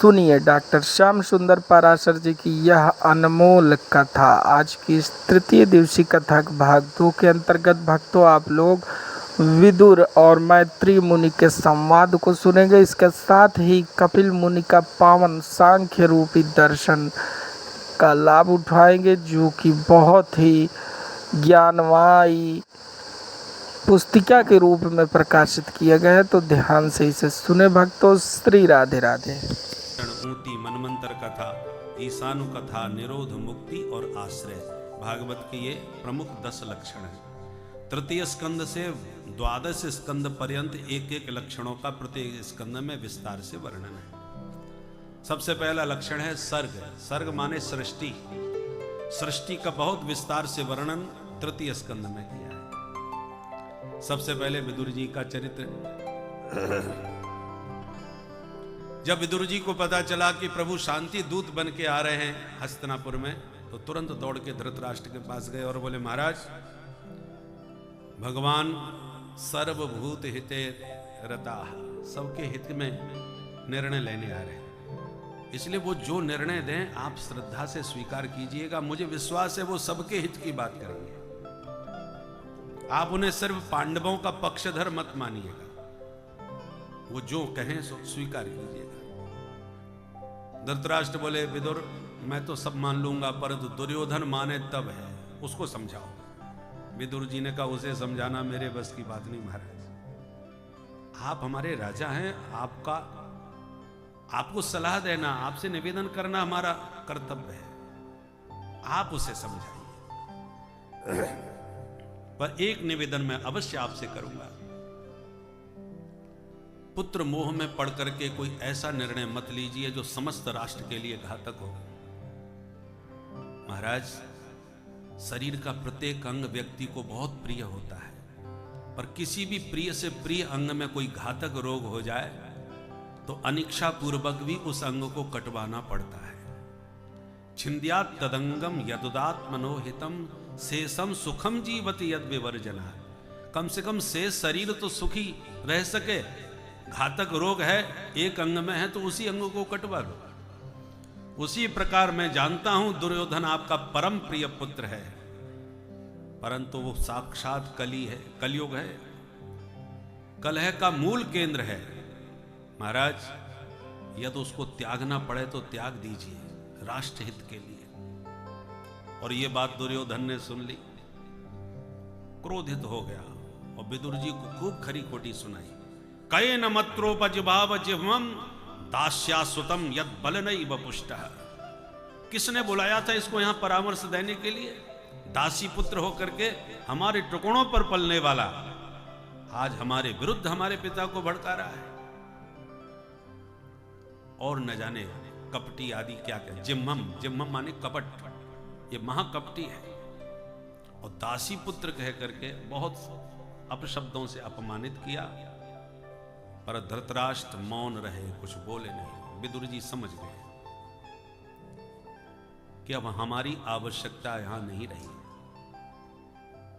सुनिए डॉक्टर श्याम सुंदर पाराशर जी की यह अनमोल कथा। आज की इस तृतीय दिवसीय कथा भाग 2 के अंतर्गत भक्तों आप लोग विदुर और मैत्री मुनि के संवाद को सुनेंगे। इसके साथ ही कपिल मुनि का पावन सांख्य रूपी दर्शन का लाभ उठाएंगे, जो कि बहुत ही ज्ञानवाई पुस्तिका के रूप में प्रकाशित किया गया है। तो ध्यान से इसे सुने भक्तों। श्री राधे राधे। ऊटी मनमंत्र कथा, ईशानु कथा, निरोध, मुक्ति और आश्रय, भागवत के ये प्रमुख 10 लक्षण हैं। तृतीय स्कंद से द्वादश स्कंद पर्यंत एक एक लक्षणों का प्रत्येक स्कंद में विस्तार से वर्णन है। सबसे पहला लक्षण है सर्ग। सर्ग माने सृष्टि। सृष्टि का बहुत विस्तार से वर्णन तृतीय स्कंद में किया है। सबसे पहले विदुर जी का चरित्र। जब विदुर जी को पता चला कि प्रभु शांति दूत बन के आ रहे हैं हस्तिनापुर में, तो तुरंत दौड़ के धृतराष्ट्र के पास गए और बोले, महाराज, भगवान सर्वभूत हिते रता, सबके हित में निर्णय लेने आ रहे हैं, इसलिए वो जो निर्णय दें आप श्रद्धा से स्वीकार कीजिएगा। मुझे विश्वास है वो सबके हित की बात करेंगे। आप उन्हें सिर्फ पांडवों का पक्षधर मत मानिएगा, वो जो कहें सो स्वीकार कीजिएगा। धृतराष्ट्र बोले, विदुर, मैं तो सब मान लूंगा, परंतु दुर्योधन माने तब है, उसको समझाओ। विदुर जी ने कहा, उसे समझाना मेरे बस की बात नहीं महाराज। आप हमारे राजा हैं, आपको सलाह देना, आपसे निवेदन करना हमारा कर्तव्य है, आप उसे समझाइए। पर एक निवेदन मैं अवश्य आपसे करूंगा, पुत्र मोह में पड़ करके कोई ऐसा निर्णय मत लीजिए जो समस्त राष्ट्र के लिए घातक हो। महाराज, शरीर का प्रत्येक अंग व्यक्ति को बहुत प्रिय होता है, पर किसी भी प्रिय से प्रिय अंग में कोई घातक रोग हो जाए तो अनिच्छा पूर्वक भी उस अंग को कटवाना पड़ता है। छिंद्यात् तदंगम यदुदात् मनोहितम शेषम सुखम जीवति यद विवर्जना। कम से कम शेष शरीर तो सुखी रह सके। घातक रोग है, एक अंग में है, तो उसी अंग को कटवा लो। उसी प्रकार मैं जानता हूं दुर्योधन आपका परम प्रिय पुत्र है, परंतु वो साक्षात कली है, कलयुग है, कलह का मूल केंद्र है। महाराज, यदि उसको त्यागना पड़े तो त्याग दीजिए राष्ट्र हित के लिए। और ये बात दुर्योधन ने सुन ली, क्रोधित हो गया और विदुर जी को खूब खरी खोटी सुनाई। कये न मत्रोपजिभाव जिह्वम दास्यासुतम यद बलनैव पुष्टः। किसने बुलाया था इसको यहां परामर्श देने के लिए? दासी पुत्र होकर के हमारे टुकड़ों पर पलने वाला आज हमारे विरुद्ध हमारे पिता को भड़का रहा है। और न जाने कपटी आदि क्या क्या। जिम्हम माने कपट, ये महाकपटी है। और दासी पुत्र कह करके बहुत अपशब्दों से अपमानित किया, पर धृतराष्ट्र मौन रहे, कुछ बोले नहीं। विदुर जी समझ गए कि अब हमारी आवश्यकता यहां नहीं रही।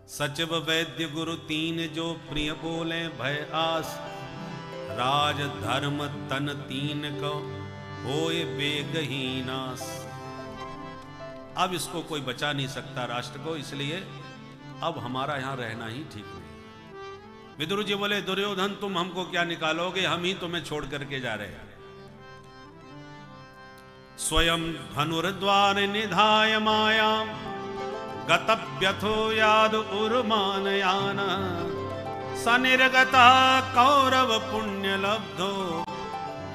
सचिव वैद्य गुरु तीन जो प्रिय बोले भय आस, राज धर्म तन तीन को होए बेगहीनास। अब इसको कोई बचा नहीं सकता राष्ट्र को, इसलिए अब हमारा यहां रहना ही ठीक नहीं। विदुर जी बोले, दुर्योधन, तुम हमको क्या निकालोगे, हम ही तुम्हें छोड़ करके जा रहे हैं। स्वयं धनुर्द्वार निधाय माया गतव्यथो याद उर्मानयान, सनिर्गता कौरव पुण्य लब्धो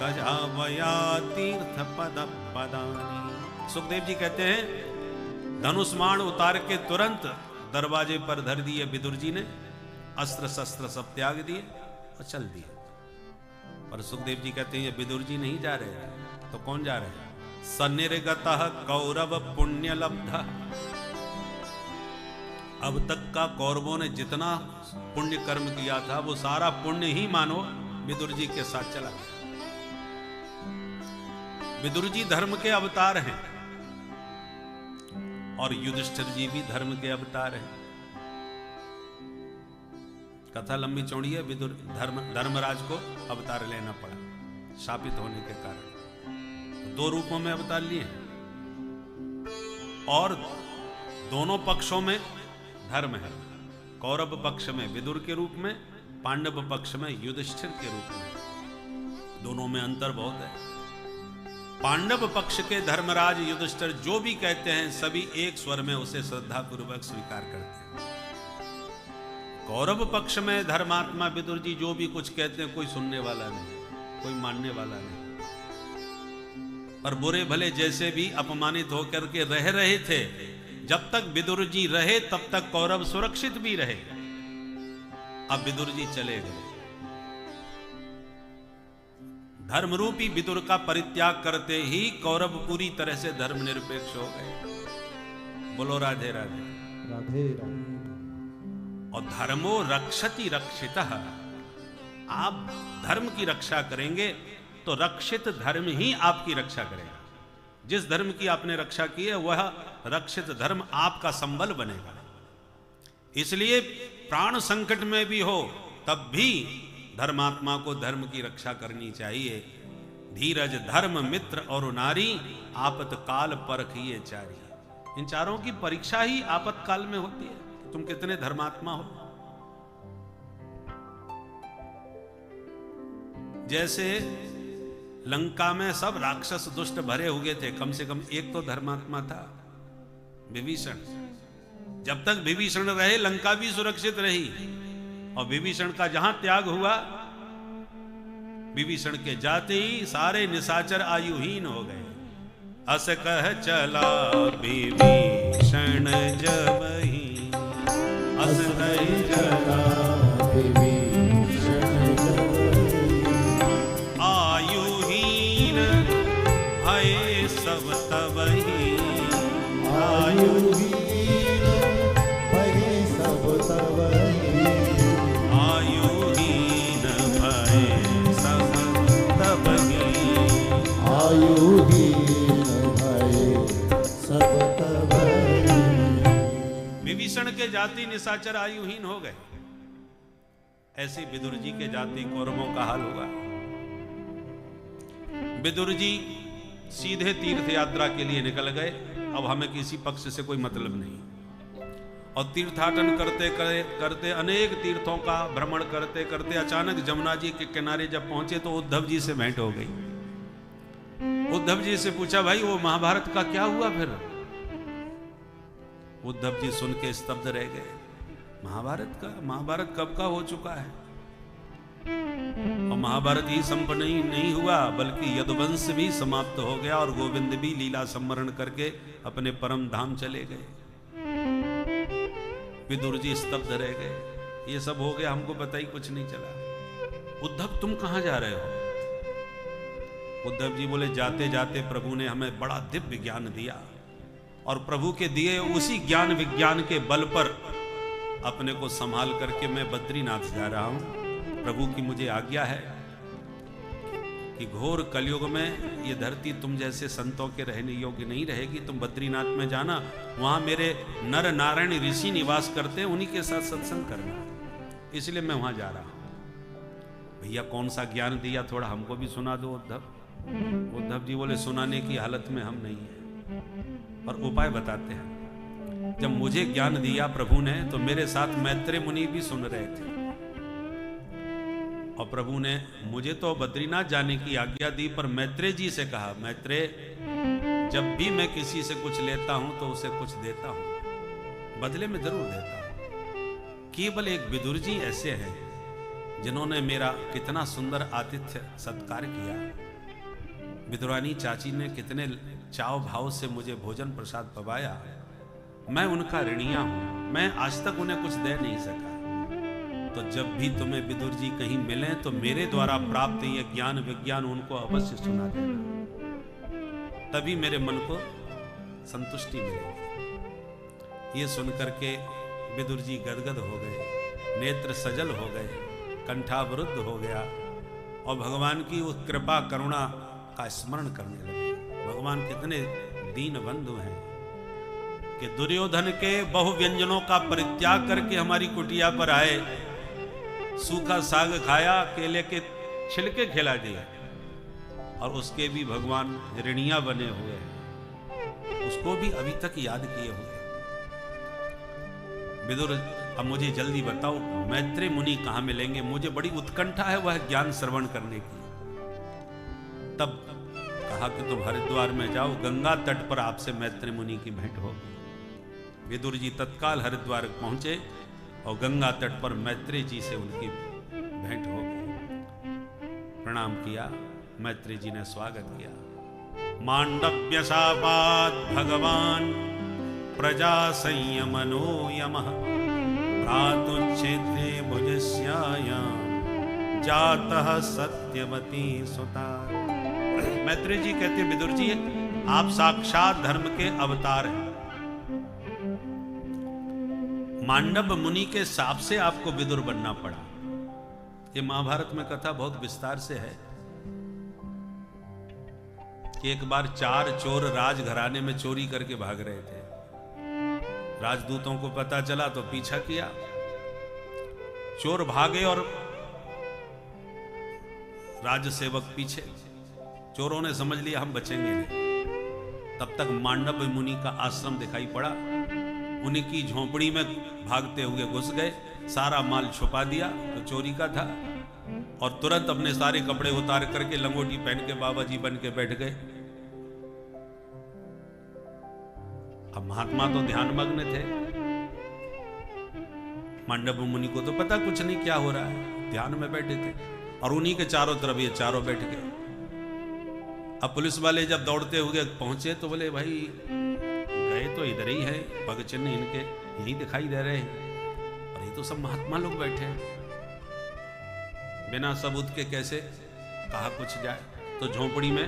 गजावया तीर्थ पद पदानी। सुखदेव जी कहते हैं, धनुष्मान उतार के तुरंत दरवाजे पर धर दिए विदुर जी ने, अस्त्र शस्त्र सब त्याग दिए और चल दिए। पर सुखदेव जी कहते हैं, ये विदुर जी नहीं जा रहे, तो कौन जा रहे हैं? सनिर्गतः कौरव पुण्य लब्धा। अब तक का कौरवों ने जितना पुण्य कर्म किया था वो सारा पुण्य ही मानो विदुर जी के साथ चला गया। विदुर जी धर्म के अवतार हैं और युधिष्ठिर जी भी धर्म के अवतार हैं। कथा लंबी चौड़ी है। विदुर धर्मराज को अवतार लेना पड़ा शापित होने के कारण। दो रूपों में अवतार लिए और दोनों पक्षों में धर्म है। कौरव पक्ष में विदुर के रूप में, पांडव पक्ष में युधिष्ठिर के रूप में। दोनों में अंतर बहुत है। पांडव पक्ष के धर्मराज युधिष्ठिर जो भी कहते हैं सभी एक स्वर में उसे श्रद्धा पूर्वक स्वीकार करते हैं। कौरव पक्ष में धर्मात्मा विदुर जी जो भी कुछ कहते हैं कोई सुनने वाला नहीं, कोई मानने वाला नहीं। पर बुरे भले जैसे भी अपमानित होकर के रह रहे थे, जब तक विदुर जी रहे तब तक कौरव सुरक्षित भी रहे। अब विदुर जी चले गए, धर्मरूपी विदुर का परित्याग करते ही कौरव पूरी तरह से धर्मनिरपेक्ष हो गए। बोलो राधे राधे। राधे राधे। और धर्मो रक्षति रक्षितः, आप धर्म की रक्षा करेंगे तो रक्षित धर्म ही आपकी रक्षा करेगा। जिस धर्म की आपने रक्षा की है वह रक्षित धर्म आपका संबल बनेगा। इसलिए प्राण संकट में भी हो तब भी धर्मात्मा को धर्म की रक्षा करनी चाहिए। धीरज धर्म मित्र और नारी, आपतकाल परखिए चारी। इन चारों की परीक्षा ही आपतकाल में होती है, तुम कितने धर्मात्मा हो। जैसे लंका में सब राक्षस दुष्ट भरे हुए थे, कम से कम एक तो धर्मात्मा था, विभीषण। जब तक विभीषण रहे लंका भी सुरक्षित रही, और विभीषण का जहां त्याग हुआ, विभीषण के जाते ही सारे निशाचर आयुहीन हो गए। अस कह चला विभीषण जबहि, अस कह चला विभीषण जबहि, आयुहीन भये सब तबहि, आयुहीन भये सब तबहि, आयुहीन भये सब तबहि, आयुहीन भये सब तबहि। विभीषण के जाति निशाचर आयुहीन हो गए। ऐसे विदुर जी के जाति कौरवों का हाल होगा। विदुर जी सीधे तीर्थ यात्रा के लिए निकल गए। अब हमें किसी पक्ष से कोई मतलब नहीं। और तीर्थाटन करते करते अनेक तीर्थों का भ्रमण करते करते अचानक जमुना जी के किनारे जब पहुंचे तो उद्धव जी से भेंट हो गई। उद्धव जी से पूछा, भाई वो महाभारत का क्या हुआ फिर? उद्धव जी सुन के स्तब्ध रह गए। महाभारत कब का हो चुका है? और महाभारत ही संपन्न नहीं हुआ बल्कि यदुवंश भी समाप्त हो गया और गोविंद भी लीला सम्मरण करके अपने परम धाम चले गए। विदुर जी स्तब्ध रह गए। ये सब हो गया, हमको पता ही कुछ नहीं चला। उद्धव तुम कहां जा रहे हो? उद्धव जी बोले, जाते जाते प्रभु ने हमें बड़ा दिव्य ज्ञान दिया और प्रभु के दिए उसी ज्ञान विज्ञान के बल पर अपने को संभाल करके मैं बद्रीनाथ जा रहा हूं। प्रभु की मुझे आज्ञा है कि घोर कलयुग में ये धरती तुम जैसे संतों के रहने योग्य नहीं रहेगी। तुम बद्रीनाथ में जाना, वहां मेरे नर नारायण ऋषि निवास करते हैं, उन्हीं के साथ सत्संग करना। इसलिए मैं वहां जा रहा हूं। भैया कौन सा ज्ञान दिया, थोड़ा हमको भी सुना दो उद्धव। उद्धव जी बोले, सुनाने की हालत में हम नहीं है, पर उपाय बताते हैं। जब मुझे ज्ञान दिया प्रभु ने तो मेरे साथ मैत्रेय मुनि भी सुन रहे थे और प्रभु ने मुझे तो बद्रीनाथ जाने की आज्ञा दी, पर मैत्रेय जी से कहा, मैत्रेय जब भी मैं किसी से कुछ लेता हूं तो उसे कुछ देता हूं, बदले में जरूर देता हूं। केवल एक विदुर जी ऐसे हैं जिन्होंने मेरा कितना सुंदर आतिथ्य सत्कार किया। विदुरानी चाची ने कितने चाव भाव से मुझे भोजन प्रसाद पवाया। मैं उनका ऋणिया हूं, मैं आज तक उन्हें कुछ दे नहीं सका। तो जब भी तुम्हें विदुर जी कहीं मिले तो मेरे द्वारा प्राप्त ये ज्ञान विज्ञान उनको अवश्य सुना देना, तभी मेरे मन को संतुष्टि मिलेगी। ये सुनकर के विदुर जी गदगद हो गए, नेत्र सजल हो गए, कंठावरुद्ध हो गया और भगवान की उस कृपा करुणा का स्मरण करने लगे। भगवान कितने दीन बंधु हैं कि दुर्योधन के बहु व्यंजनों का परित्याग करके हमारी कुटिया पर आए, सूखा साग खाया, केले के छिलके खिला दिया, और उसके भी भगवान ऋणिया बने हुए हैं, उसको भी अभी तक याद किए हुए हैं। विदुर, अब मुझे जल्दी बताओ मैत्रेय मुनि कहां मिलेंगे, मुझे बड़ी उत्कंठा है वह ज्ञान श्रवण करने की। तब कहा कि तुम हरिद्वार में जाओ, गंगा तट पर आपसे मैत्रेय मुनि की भेंट होगी। विदुर जी तत्काल हरिद्वार पहुंचे और गंगा तट पर मैत्रेय जी से उनकी भेंट हो गई। प्रणाम किया, मैत्रेय जी ने स्वागत किया। मांडव्य शापात् भगवान प्रजा संयमनो यमः प्रातुच्छेत्रे भुजस्यायां जातः सत्यवती सुता। मैत्रेय जी कहते विदुर जी, आप साक्षात धर्म के अवतार हैं। मांडव मुनि के शाप से आपको विदुर बनना पड़ा। ये महाभारत में कथा बहुत विस्तार से है कि एक बार 4 चोर राजघराने में चोरी करके भाग रहे थे। राजदूतों को पता चला तो पीछा किया। चोर भागे और राजसेवक पीछे। चोरों ने समझ लिया हम बचेंगे नहीं। तब तक मांडव मुनि का आश्रम दिखाई पड़ा। उन्हीं की झोंपड़ी में भागते हुए घुस गए, सारा माल छुपा दिया तो चोरी का था, और तुरंत अपने सारे कपड़े उतार करके लंगोटी पहन के बाबा जी बन के बैठ गए। अब महात्मा तो ध्यानमग्न थे, मांडव मुनि को तो पता कुछ नहीं क्या हो रहा है, ध्यान में बैठे थे। और उन्हीं के चारों तरफ ये चारों बैठ गए। अब पुलिस वाले जब दौड़ते हुए पहुंचे तो बोले भाई गए तो इधर ही है, पग चिन्ह इनके यही दिखाई दे रहे हैं, और ये तो सब महात्मा लोग बैठे हैं, बिना सबूत के कैसे कहा कुछ जाए। तो झोंपड़ी में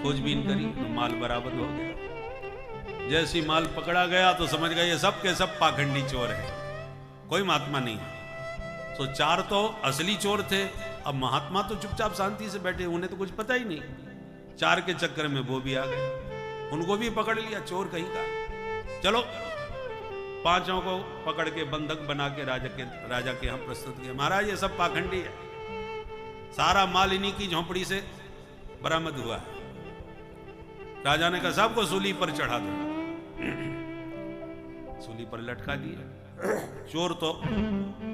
खोजबीन करी तो माल बरामद हो गया। जैसी माल पकड़ा गया तो समझ गए ये सब के सब पाखंडी चोर है, कोई महात्मा नहीं है। तो 4 तो असली चोर थे, अब महात्मा तो चुपचाप शांति से बैठे, उन्हें तो कुछ पता ही नहीं। 4 के चक्कर में वो भी आ गए, उनको भी पकड़ लिया, चोर कहीं का। चलो 5 को पकड़ के बंधक बना के राजा के यहाँ प्रस्तुत किया। महाराज ये सब पाखंडी है, सारा माल इन्हीं की झोंपड़ी से बरामद हुआ है। राजा ने कहा सबको सूली पर चढ़ा दो। सूली पर लटका दिया। चोर तो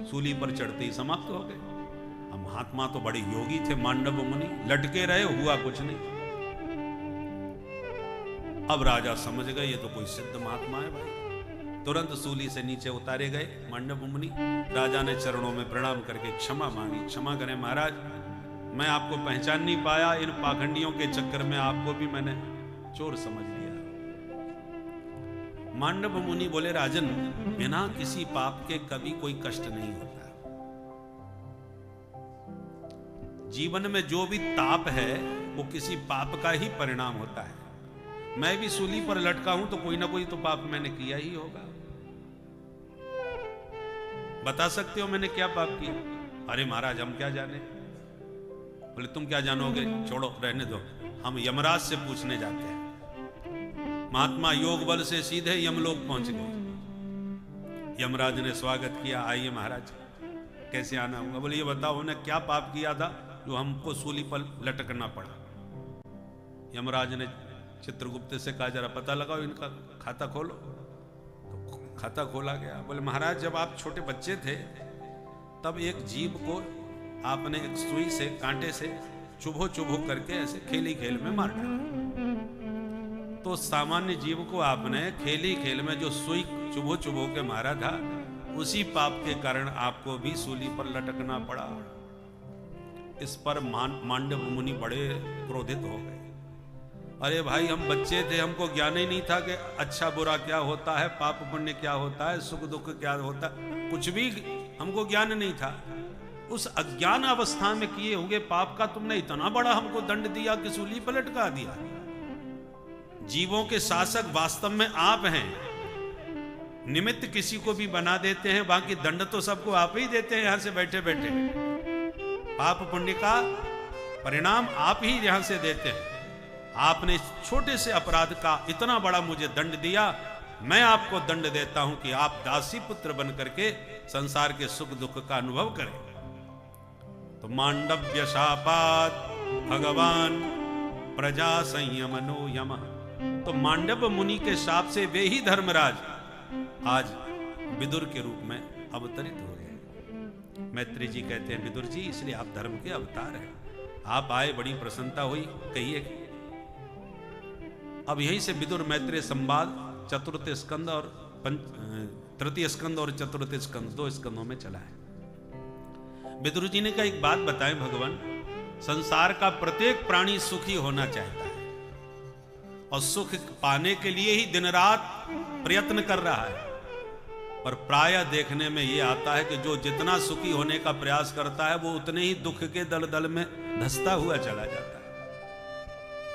सूली पर चढ़ते ही समाप्त हो गए। अब महात्मा तो बड़े योगी थे मांडव मुनि, लटके रहे, हुआ कुछ नहीं। अब राजा समझ गए ये तो कोई सिद्ध महात्मा है भाई। तुरंत सूली से नीचे उतारे गए मांडव मुनि। राजा ने चरणों में प्रणाम करके क्षमा मांगी। क्षमा करें महाराज, मैं आपको पहचान नहीं पाया, इन पाखंडियों के चक्कर में आपको भी मैंने चोर समझ लिया। मांडव मुनि बोले राजन, बिना किसी पाप के कभी कोई कष्ट नहीं होता। जीवन में जो भी ताप है वो किसी पाप का ही परिणाम होता है। मैं भी सूली पर लटका हूं तो कोई ना कोई तो पाप मैंने किया ही होगा। बता सकते हो मैंने क्या पाप किया? अरे महाराज हम क्या जाने। बोले तुम क्या जानोगे, छोड़ो रहने दो, हम यमराज से पूछने जाते हैं। महात्मा योग बल से सीधे यमलोक पहुंच गए। यमराज ने स्वागत किया, आइए महाराज कैसे आना होगा। बोले ये बताओ उन्हें क्या पाप किया था जो हमको सूली पर लटकना पड़ा। यमराज ने चित्रगुप्त से कहा जरा पता लगाओ, इनका खाता खोलो। तो खाता खोला गया। बोले महाराज जब आप छोटे बच्चे थे तब एक जीव को आपने एक सुई से, कांटे से चुभो चुभो करके ऐसे खेली खेल में मार डाला। तो सामान्य जीव को आपने खेली खेल में जो सुई चुभो चुभो के मारा था, उसी पाप के कारण आपको भी सूली पर लटकना पड़ा। इस पर मांडव मुनि बड़े क्रोधित हो गए। अरे भाई हम बच्चे थे, हमको ज्ञान ही नहीं था कि अच्छा बुरा क्या होता है, पाप पुण्य क्या होता है, सुख दुख क्या होता है, कुछ भी हमको ज्ञान नहीं था। उस अज्ञान अवस्था में किए हुए पाप का तुमने इतना बड़ा हमको दंड दिया कि सूली पर लटका दिया। जीवों के शासक वास्तव में आप हैं, निमित्त किसी को भी बना देते हैं, बाकी दंड तो सबको आप ही देते हैं यहां से बैठे बैठे। पाप पुण्य का परिणाम आप ही यहां से देते हैं। आपने छोटे से अपराध का इतना बड़ा मुझे दंड दिया, मैं आपको दंड देता हूं कि आप दासी पुत्र बन करके संसार के सुख दुख का अनुभव करें। तो मांडव्य शापात् भगवान प्रजा संयमनो यम। तो मांडव मुनि के शाप से वे ही धर्मराज आज विदुर के रूप में अवतरित हो गए। मैत्री जी कहते हैं विदुर जी इसलिए आप धर्म के अवतार हैं, आप आए बड़ी प्रसन्नता हुई, कहिए। अब यहीं से विदुर मैत्रेय संवाद चतुर्थ स्कंद और तृतीय स्कंद और चतुर्थ स्कंद 2 स्कंदों में चला है। विदुर जी ने कहा एक बात बताएं भगवान, संसार का प्रत्येक प्राणी सुखी होना चाहता है और सुख पाने के लिए ही दिन रात प्रयत्न कर रहा है, पर प्रायः देखने में यह आता है कि जो जितना सुखी होने का प्रयास करता है वो उतने ही दुख के दलदल में धंसता हुआ चला जाता है।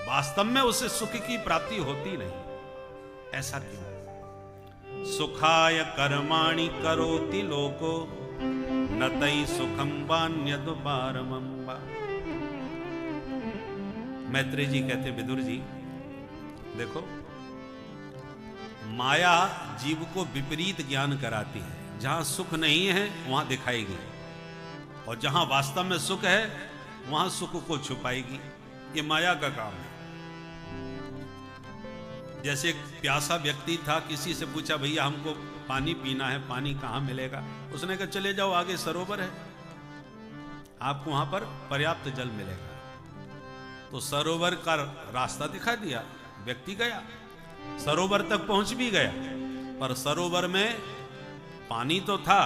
वास्तव में उसे सुख की प्राप्ति होती नहीं। ऐसा क्यों? सुखाय कर्माणि करोति लोको न तई सुखम वान्यदुपारमं वा। मैत्रेय जी कहते विदुर जी देखो, माया जीव को विपरीत ज्ञान कराती है। जहां सुख नहीं है वहां दिखाएगी, और जहां वास्तव में सुख है वहां सुख को छुपाएगी। ये माया का काम है। जैसे एक प्यासा व्यक्ति था, किसी से पूछा भैया हमको पानी पीना है, पानी कहाँ मिलेगा? उसने कहा चले जाओ आगे सरोवर है, आपको वहां पर पर्याप्त जल मिलेगा। तो सरोवर का रास्ता दिखा दिया, व्यक्ति गया, सरोवर तक पहुंच भी गया, पर सरोवर में पानी तो था,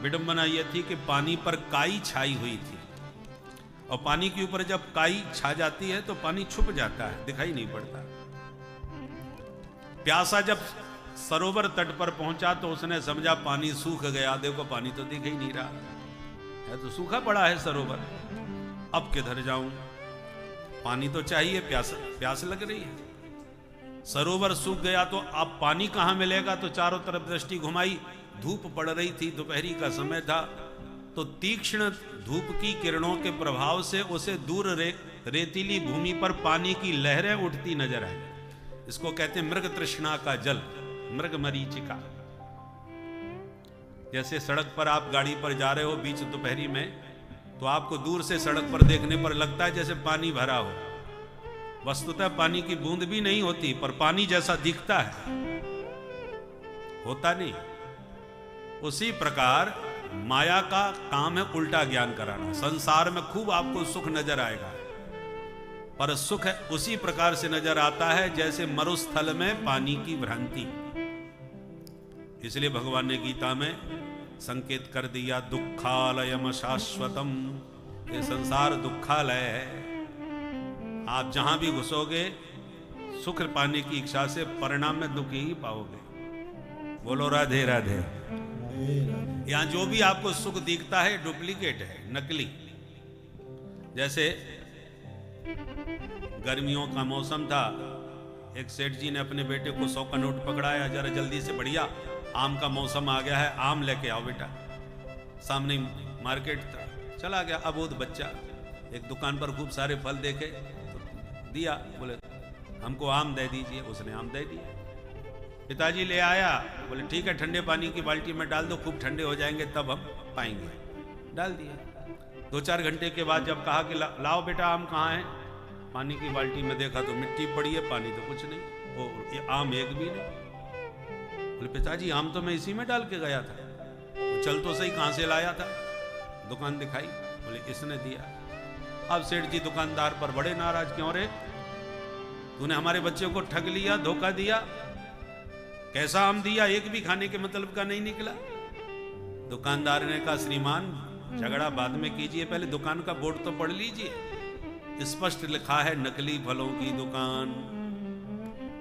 विडंबना यह थी कि पानी पर काई छाई हुई थी, और पानी के ऊपर जब काई छा जाती है तो पानी छुप जाता है, दिखाई नहीं पड़ता। प्यासा जब सरोवर तट पर पहुंचा तो उसने समझा पानी सूख गया, देखो पानी तो दिख ही नहीं रहा है, तो सूखा पड़ा है सरोवर, अब किधर जाऊं? पानी तो चाहिए, प्यास लग रही है। सरोवर सूख गया तो अब पानी कहां मिलेगा? तो चारों तरफ दृष्टि घुमाई, धूप पड़ रही थी, दोपहरी का समय था, तो तीक्ष्ण धूप की किरणों के प्रभाव से उसे दूर रेतीली भूमि पर पानी की लहरें उठती नजर आई। इसको कहते हैं मृग तृष्णा का जल, मृग मरीचिका। जैसे सड़क पर आप गाड़ी पर जा रहे हो बीच दोपहरी में, तो आपको दूर से सड़क पर देखने पर लगता है जैसे पानी भरा हो, वस्तुतः पानी की बूंद भी नहीं होती, पर पानी जैसा दिखता है, होता नहीं। उसी प्रकार माया का काम है उल्टा ज्ञान कराना। संसार में खूब आपको सुख नजर आएगा, पर सुख उसी प्रकार से नजर आता है जैसे मरुस्थल में पानी की भ्रांति। इसलिए भगवान ने गीता में संकेत कर दिया, दुखालयम शाश्वतम, ये संसार दुखालय है। आप जहां भी घुसोगे सुख पाने की इच्छा से परिणाम में दुख ही पाओगे। बोलो राधे राधे। यहां जो भी आपको सुख दिखता है डुप्लीकेट है, नकली। जैसे गर्मियों का मौसम था, एक सेठ जी ने अपने बेटे को 100 का नोट पकड़ाया, जरा जल्दी से, बढ़िया आम का मौसम आ गया है, आम लेके आओ बेटा। सामने मार्केट था, चला गया अबोध बच्चा, एक दुकान पर खूब सारे फल देखे तो दिया, बोले हमको आम दे दीजिए, उसने आम दे दिया। पिताजी ले आया, बोले ठीक है ठंडे पानी की बाल्टी में डाल दो, खूब ठंडे हो जाएंगे तब हम पाएंगे। डाल दिया। 2-4 घंटे के बाद जब कहा कि लाओ बेटा आम कहाँ है, पानी की बाल्टी में देखा तो मिट्टी पड़ी है, पानी तो कुछ नहीं, और ये आम एक भी नहीं। बोले पिताजी आम तो मैं इसी में डाल के गया था, तो चल तो सही, कहाँ से लाया था? दुकान दिखाई, बोले इसने दिया। अब सेठ जी दुकानदार पर बड़े नाराज, क्यों रे, तूने हमारे बच्चे को ठग लिया, धोखा दिया, कैसा आम दिया, एक भी खाने के मतलब का नहीं निकला। दुकानदार ने कहा श्रीमान झगड़ा बाद में कीजिए, पहले दुकान का बोर्ड तो पढ़ लीजिए, स्पष्ट लिखा है नकली फलों की दुकान।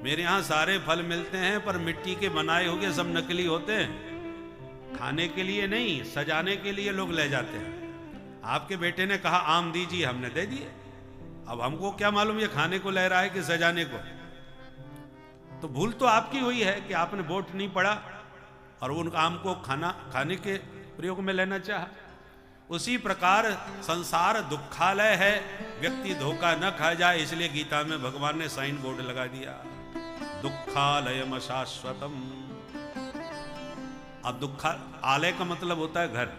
मेरे यहां सारे फल मिलते हैं, पर मिट्टी के बनाए हुए सब नकली होते हैं, खाने के लिए नहीं, सजाने के लिए लोग ले जाते हैं। आपके बेटे ने कहा आम दीजिए, हमने दे दिए, अब हमको क्या मालूम ये खाने को ले रहा है कि सजाने को। तो भूल तो आपकी हुई है कि आपने बोर्ड नहीं पढ़ा और उन आम को खाने के प्रयोग में लेना चाहा। उसी प्रकार संसार दुखालय है, व्यक्ति धोखा न खा जाए, इसलिए गीता में भगवान ने साइन बोर्ड लगा दिया, दुखालयम शाश्वतम। अब आलय का मतलब होता है घर,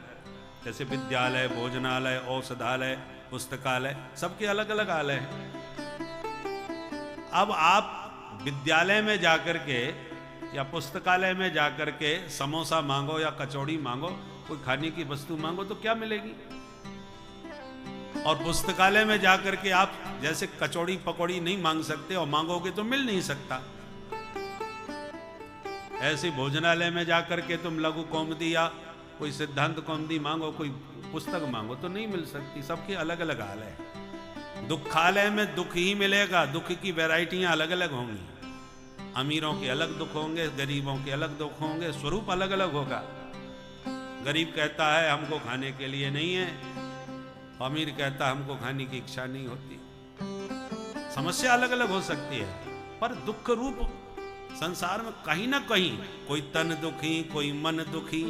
जैसे विद्यालय, भोजनालय, औषधालय, पुस्तकालय, सबके अलग अलग आलय हैं। अब आप विद्यालय में जाकर के या पुस्तकालय में जाकर के समोसा मांगो या कचौड़ी मांगो, कोई खाने की वस्तु मांगो तो क्या मिलेगी? और पुस्तकालय में जाकर के आप जैसे कचौड़ी पकौड़ी नहीं मांग सकते और मांगोगे तो मिल नहीं सकता। ऐसे भोजनालय में जाकर के तुम लघु कौमुदी या कोई सिद्धांत कौमुदी मांगो, कोई पुस्तक मांगो तो नहीं मिल सकती। सबके अलग अलग हाल है। दुखालय में दुख ही मिलेगा, दुख की वैरायटियां अलग अलग होंगी। अमीरों के अलग दुख होंगे, गरीबों के अलग दुख होंगे, स्वरूप अलग अलग होगा। गरीब कहता है हमको खाने के लिए नहीं है, अमीर कहता है हमको खाने की इच्छा नहीं होती। समस्या अलग अलग हो सकती है, पर दुख रूप संसार में कहीं ना कहीं कोई तन दुखी, कोई मन दुखी,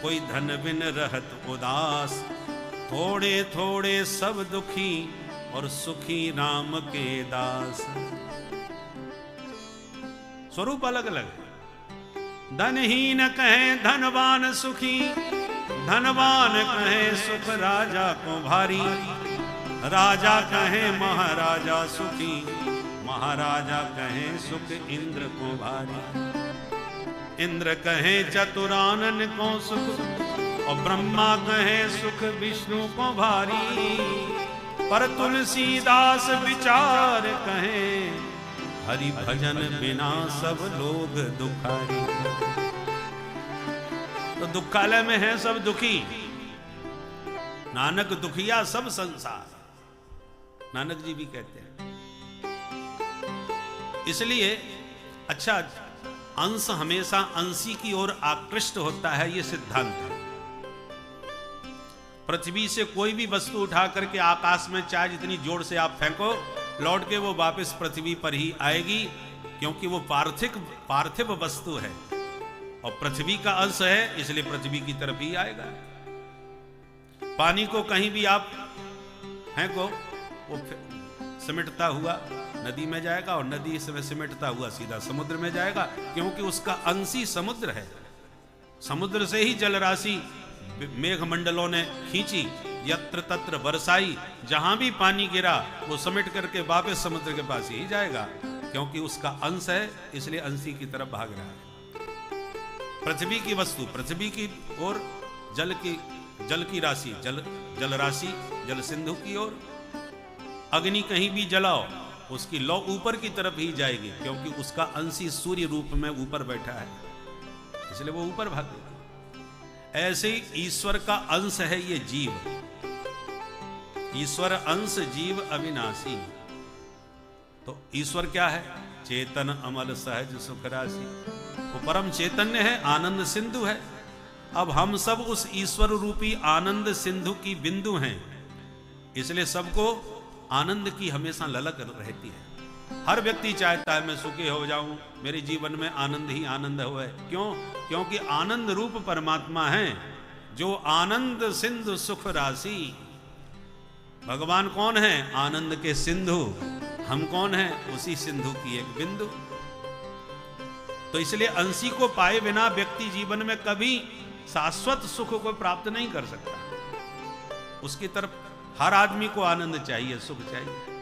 कोई धन बिन रहत उदास, थोड़े थोड़े सब दुखी और सुखी राम के दास। स्वरूप अलग अलग है। धनहीन कहे धनवान सुखी, धनवान कहे सुख राजा को भारी, राजा कहे महाराजा सुखी, महाराजा कहे सुख इंद्र को भारी। इंद्र कहे चतुरानन को सुख और ब्रह्मा कहे सुख विष्णु को भारी, पर तुलसीदास विचार कहे हरि भजन बिना सब लोग दुखारी। तो दुखालय में है सब दुखी, नानक दुखिया सब संसार, नानक जी भी कहते हैं। इसलिए अच्छा, अंश हमेशा अंशी की ओर आकृष्ट होता है, यह सिद्धांत है। पृथ्वी से कोई भी वस्तु उठा करके आकाश में चाहे जितनी जोर से आप फेंको, लौट के वो वापस पृथ्वी पर ही आएगी, क्योंकि वो पार्थिव वस्तु है और पृथ्वी का अंश है, इसलिए पृथ्वी की तरफ ही आएगा। पानी को कहीं भी आप फेंको, वो सिमटता हुआ नदी में जाएगा और नदी से सिमटता हुआ सीधा समुद्र में जाएगा, क्योंकि उसका अंश ही समुद्र है। समुद्र से ही जल राशि मेघमंडलों ने खींची, यत्र तत्र बरसाई, जहां भी पानी गिरा वो समेट करके वापस समुद्र के पास ही जाएगा, क्योंकि उसका अंश है, इसलिए अंशी की तरफ भाग रहा है। पृथ्वी की वस्तु पृथ्वी की ओर, जल की राशि जल राशि जल सिंधु की ओर। अग्नि कहीं भी जलाओ उसकी लौ ऊपर की तरफ ही जाएगी, क्योंकि उसका अंशी सूर्य रूप में ऊपर बैठा है, इसलिए वो ऊपर भागेगा। ऐसे ही ईश्वर का अंश है ये जीव। ईश्वर अंश जीव अविनाशी। तो ईश्वर क्या है? चेतन अमल सहज सुख राशि। वो परम चैतन्य है, आनंद सिंधु है। अब हम सब उस ईश्वर रूपी आनंद सिंधु की बिंदु हैं, इसलिए सबको आनंद की हमेशा ललक रहती है। हर व्यक्ति चाहता है मैं सुखी हो जाऊं, मेरे जीवन में आनंद ही आनंद हो। क्यों? क्योंकि आनंद रूप परमात्मा है, जो आनंद सिंधु सुख राशि। भगवान कौन है? आनंद के सिंधु। हम कौन हैं? उसी सिंधु की एक बिंदु। तो इसलिए अंशी को पाए बिना व्यक्ति जीवन में कभी शाश्वत सुख को प्राप्त नहीं कर सकता। उसकी तरफ हर आदमी को आनंद चाहिए, सुख चाहिए।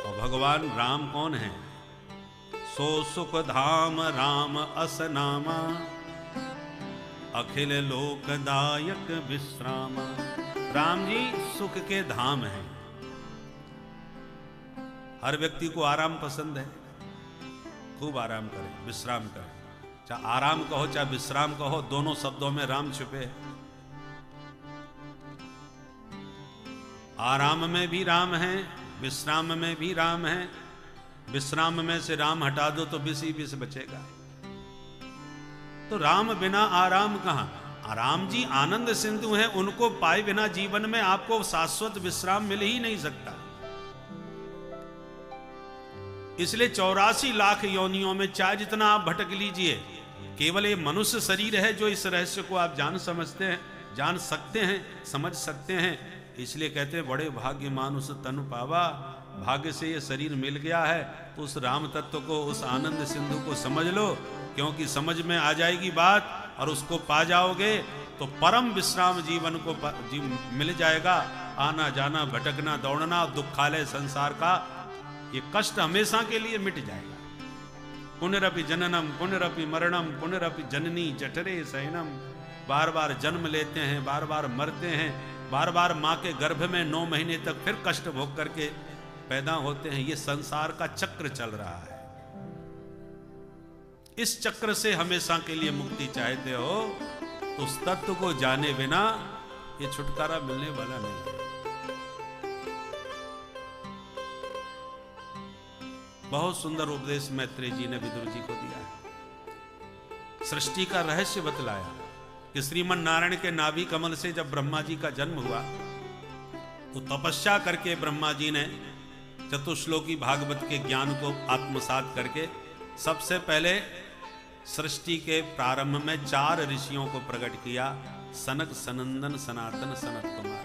और भगवान राम कौन है? सो सुख धाम राम अस नामा, अखिल लोकदायक विश्राम। राम जी सुख के धाम हैं। हर व्यक्ति को आराम पसंद है, खूब आराम करें, विश्राम करें। चाहे आराम कहो चाहे विश्राम कहो, दोनों शब्दों में राम छुपे है। आराम में भी राम है, विश्राम में भी राम है। विश्राम में से राम हटा दो तो विष ही विष बचेगा। तो राम बिना आराम कहां? राम जी आनंद सिंधु हैं, उनको पाए बिना जीवन में आपको शाश्वत विश्राम मिल ही नहीं सकता। इसलिए 84 लाख योनियों में चाहे जितना आप भटक लीजिए, केवल ये मनुष्य शरीर है जो इस रहस्य को आप जान सकते हैं, समझ सकते हैं। इसलिए कहते हैं बड़े भाग्य मानुष तनु पावा। भाग्य से ये शरीर मिल गया है, तो उस राम तत्व को, उस आनंद सिंधु को समझ लो, क्योंकि समझ में आ जाएगी बात और उसको पा जाओगे तो परम विश्राम जीवन को मिल जाएगा। आना जाना, भटकना, दौड़ना, दुखालय संसार का ये कष्ट हमेशा के लिए मिट जाएगा। पुनरपि जननम पुनरपि मरणम पुनरपि जननी जठरे शयनम। बार बार जन्म लेते हैं, बार बार मरते हैं, बार बार माँ के गर्भ में 9 महीने तक फिर कष्ट भोग करके पैदा होते हैं। ये संसार का चक्र चल रहा है। इस चक्र से हमेशा के लिए मुक्ति चाहते हो तो उस तत्व को जाने बिना ये छुटकारा मिलने वाला नहीं है। बहुत सुंदर उपदेश मैत्रेय जी ने विदुर जी को दिया है। सृष्टि का रहस्य बतलाया कि श्रीमन नारायण के नाभि कमल से जब ब्रह्मा जी का जन्म हुआ तो तपस्या करके ब्रह्मा जी ने चतुश्लोकी भागवत के ज्ञान को आत्मसात करके सबसे पहले सृष्टि के प्रारंभ में 4 ऋषियों को प्रकट किया। सनक, सनंदन, सनातन, सनत कुमार।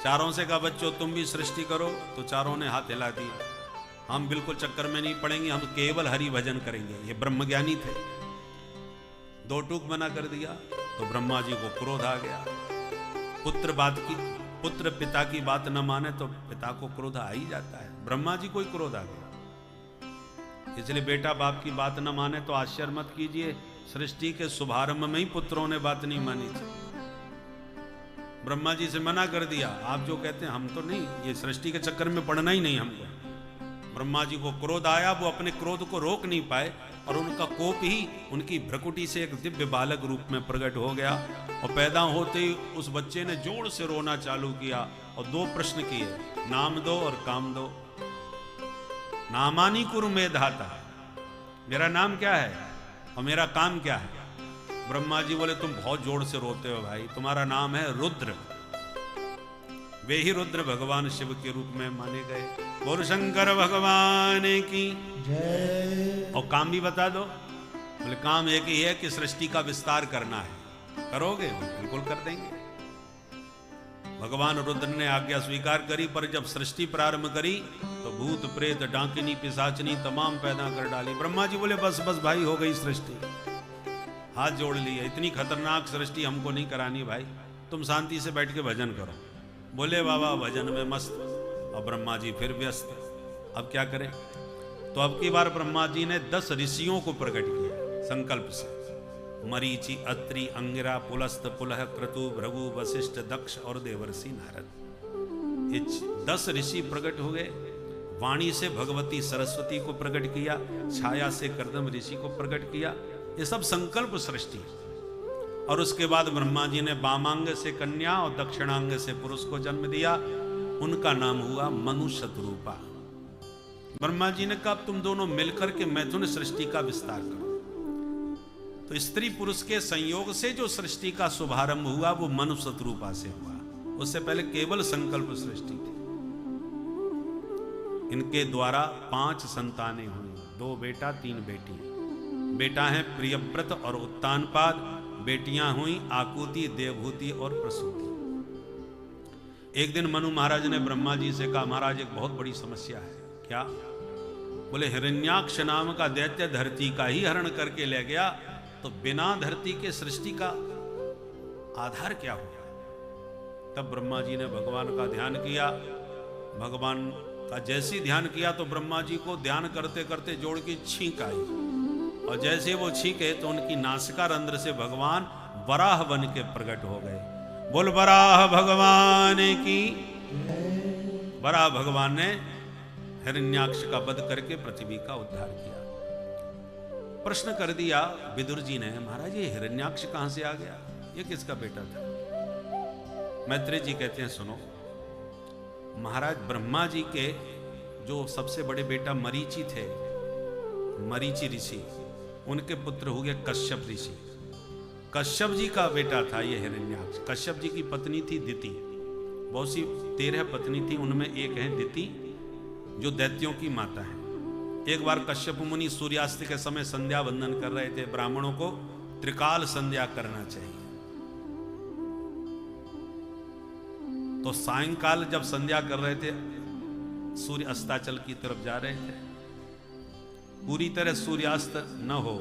चारों से कहा बच्चों तुम भी सृष्टि करो, तो चारों ने हाथ हिला दिया। हम बिल्कुल चक्कर में नहीं पड़ेंगे, हम केवल हरि भजन करेंगे। ये ब्रह्मज्ञानी थे। 2 टूक मना कर दिया तो ब्रह्मा जी को क्रोध आ गया। पुत्र पिता की बात न माने तो पिता को क्रोध आ ही जाता है। ब्रह्मा जी को ही क्रोध आ गया। इसलिए बेटा बाप की बात न माने तो आश्चर्य मत कीजिए, सृष्टि के शुभारंभ में ही पुत्रों ने बात नहीं मानी थी। ब्रह्मा जी से मना कर दिया, आप जो कहते हैं हम तो नहीं, ये सृष्टि के चक्कर में पड़ना ही नहीं हमको। ब्रह्मा जी को क्रोध आया, वो अपने क्रोध को रोक नहीं पाए और उनका कोप ही उनकी भ्रकुटी से एक दिव्य बालक रूप में प्रकट हो गया। और पैदा होते ही उस बच्चे ने जोर से रोना चालू किया और 2 प्रश्न किए, नाम दो और काम दो। नामानी कुरु में धाता, मेरा नाम क्या है और मेरा काम क्या है। ब्रह्मा जी बोले तुम बहुत जोर से रोते हो भाई, तुम्हारा नाम है रुद्र। वे ही रुद्र भगवान शिव के रूप में माने गए। बोल शंकर भगवान की जय। और काम भी बता दो। बोले काम एक ही है कि सृष्टि का विस्तार करना है। करोगे? बिल्कुल कर देंगे। भगवान रुद्र ने आज्ञा स्वीकार करी, पर जब सृष्टि प्रारंभ करी तो भूत प्रेत डाकिनी पिशाचनी तमाम पैदा कर डाली। ब्रह्मा जी बोले बस बस भाई, हो गई सृष्टि। हाथ जोड़ लिए, इतनी खतरनाक सृष्टि हमको नहीं करानी भाई, तुम शांति से बैठ के भजन करो। बोले बाबा भजन में मस्त। और ब्रह्मा जी फिर व्यस्त, अब क्या करें। तो अब की बार ब्रह्मा जी ने 10 ऋषियों को प्रकट किया संकल्प से। मरीचि, अत्रि, अंगिरा, पुलस्त, पुलह, क्रतु, भृगु, वशिष्ठ, दक्ष और देवर्षि नारद। ये 10 ऋषि प्रकट हो गए। वाणी से भगवती सरस्वती को प्रकट किया, छाया से कर्दम ऋषि को प्रकट किया। ये सब संकल्प सृष्टि। और उसके बाद ब्रह्मा जी ने वामांग से कन्या और दक्षिणांग से पुरुष को जन्म दिया। उनका नाम हुआ मनु शतरूपा। ब्रह्मा जी ने कहा तुम दोनों मिलकर के मैथुन सृष्टि का विस्तार करो। तो स्त्री पुरुष के संयोग से जो सृष्टि का शुभारंभ हुआ वो मनु शतरूपा से हुआ। उससे पहले केवल संकल्प सृष्टि थी। इनके द्वारा 5 संतानें हुई, 2 बेटा 3 बेटी। बेटा है प्रियव्रत और उत्तानपाद, बेटियां हुई आकुति, देवभूति और प्रसूति। एक दिन मनु महाराज ने ब्रह्मा जी से कहा महाराज एक बहुत बड़ी समस्या है। क्या? बोले हिरण्याक्ष नाम का दैत्य धरती का ही हरण करके ले गया, तो बिना धरती के सृष्टि का आधार क्या होगा। तब ब्रह्मा जी ने भगवान का ध्यान किया। भगवान का जैसे ही ध्यान किया तो ब्रह्मा जी को ध्यान करते करते जोड़ की छींक आई। और जैसे वो छींके तो उनकी नासिका रंध्र से भगवान वराह बन के प्रकट हो गए। बोल वराह भगवान की। वराह भगवान ने हिरण्याक्ष का वध करके पृथ्वी का उद्धार किया। प्रश्न कर दिया विदुर जी ने, महाराज ये हिरण्याक्ष कहां से आ गया, ये किसका बेटा था। मैत्रेय जी कहते हैं सुनो महाराज, ब्रह्मा जी के जो सबसे बड़े बेटा मरीचि थे, मरीचि ऋषि, उनके पुत्र हो गए कश्यप ऋषि। कश्यप जी का बेटा था ये हिरण्याक्ष। कश्यप जी की पत्नी थी दिति। बहुत सी 13 पत्नी थी, उनमें एक है दिति जो दैत्यों की माता है। एक बार कश्यप मुनि सूर्यास्त के समय संध्या वंदन कर रहे थे। ब्राह्मणों को त्रिकाल संध्या करना चाहिए। तो सायंकाल जब संध्या कर रहे थे, सूर्य अस्ताचल की तरफ जा रहे थे। पूरी तरह सूर्यास्त न हो,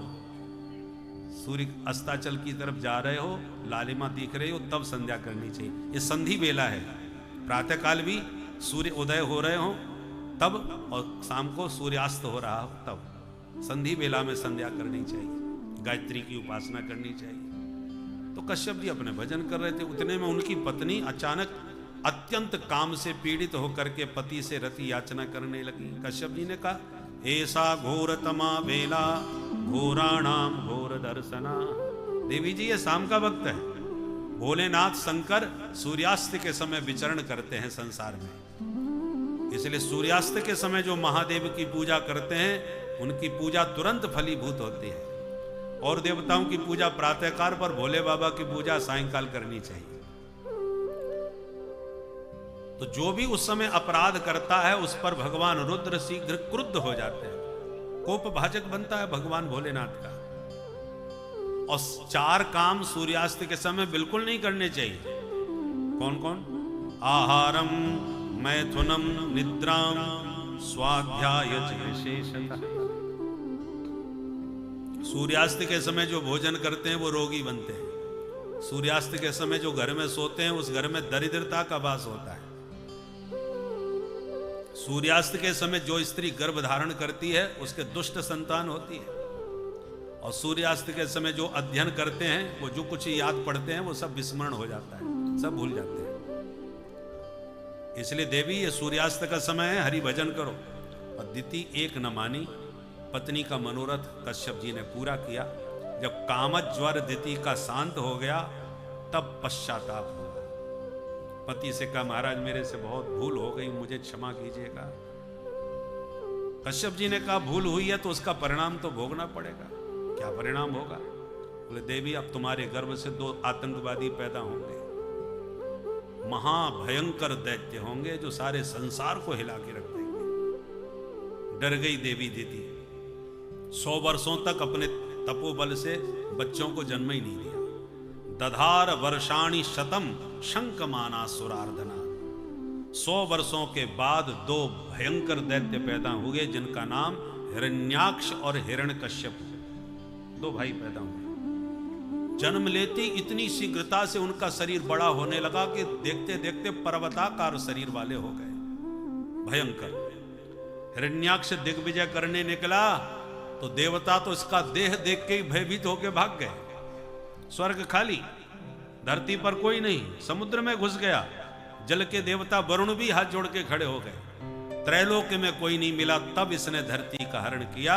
सूर्य अस्ताचल की तरफ जा रहे हो, लालिमा दिख रही हो, तब संध्या करनी चाहिए। ये संधि बेला है। प्रातःकाल भी सूर्य उदय हो रहे हो तब, और शाम को सूर्यास्त हो रहा हो तब, संधि बेला में संध्या करनी चाहिए, गायत्री की उपासना करनी चाहिए। तो कश्यप जी अपने भजन कर रहे थे, उतने में उनकी पत्नी अचानक अत्यंत काम से पीड़ित होकर के पति से रति याचना करने लगी। कश्यप जी ने कहा, ऐसा घोरतमा बेला घोराणाम घोर दर्शना। देवी जी, ये शाम का वक्त है, भोलेनाथ शंकर सूर्यास्त के समय विचरण करते हैं संसार में, इसलिए सूर्यास्त के समय जो महादेव की पूजा करते हैं उनकी पूजा तुरंत फलीभूत होती है, और देवताओं की पूजा प्रातःकाल पर, भोले बाबा की पूजा सायंकाल करनी चाहिए। तो जो भी उस समय अपराध करता है उस पर भगवान रुद्र शीघ्र क्रुद्ध हो जाते हैं, कोप भाजक बनता है भगवान भोलेनाथ का। और 4 काम सूर्यास्त के समय बिल्कुल नहीं करने चाहिए। कौन कौन? आहारम मैथुनम निद्राम स्वाध्याय शेषतः। सूर्यास्त के समय जो भोजन करते हैं वो रोगी बनते हैं। सूर्यास्त के समय जो घर में सोते हैं उस घर में दरिद्रता का वास होता है। सूर्यास्त के समय जो स्त्री गर्भ धारण करती है उसके दुष्ट संतान होती है, और सूर्यास्त के समय जो अध्ययन करते हैं वो जो कुछ याद पढ़ते हैं वो सब विस्मरण हो जाता है, सब भूल जाते हैं। इसलिए देवी, ये सूर्यास्त का समय है, हरि भजन करो। और दिति एक न मानी, पत्नी का मनोरथ कश्यप जी ने पूरा किया। जब कामज्वर दिति का शांत हो गया तब पश्चाताप हुआ। पति से कहा, महाराज मेरे से बहुत भूल हो गई, मुझे क्षमा कीजिएगा। कश्यप जी ने कहा, भूल हुई है तो उसका परिणाम तो भोगना पड़ेगा। क्या परिणाम होगा? बोले, देवी अब तुम्हारे गर्भ से 2 आतंकवादी पैदा होंगे, महाभयंकर दैत्य होंगे जो सारे संसार को हिला के रख देंगे। डर गई देवी दिति, 100 वर्षों तक अपने तपोबल से बच्चों को जन्म ही नहीं दिया। दधार वर्षाणी शतम शंकमाना सुरार्धना। 100 वर्षों के बाद 2 भयंकर दैत्य पैदा हुए जिनका नाम हिरण्याक्ष और हिरण्यकश्यप। 2 भाई पैदा हुए। जन्म लेते इतनी शीघ्रता से उनका शरीर बड़ा होने लगा कि देखते देखते पर्वताकार शरीर वाले हो गए, भयंकर। हिरण्याक्ष दिग्विजय करने निकला तो देवता तो इसका देह देख के ही भयभीत होकर भाग गए। स्वर्ग खाली, धरती पर कोई नहीं, समुद्र में घुस गया। जल के देवता वरुण भी हाथ जोड़ के खड़े हो गए। त्रैलोक्य में कोई नहीं मिला, तब इसने धरती का हरण किया,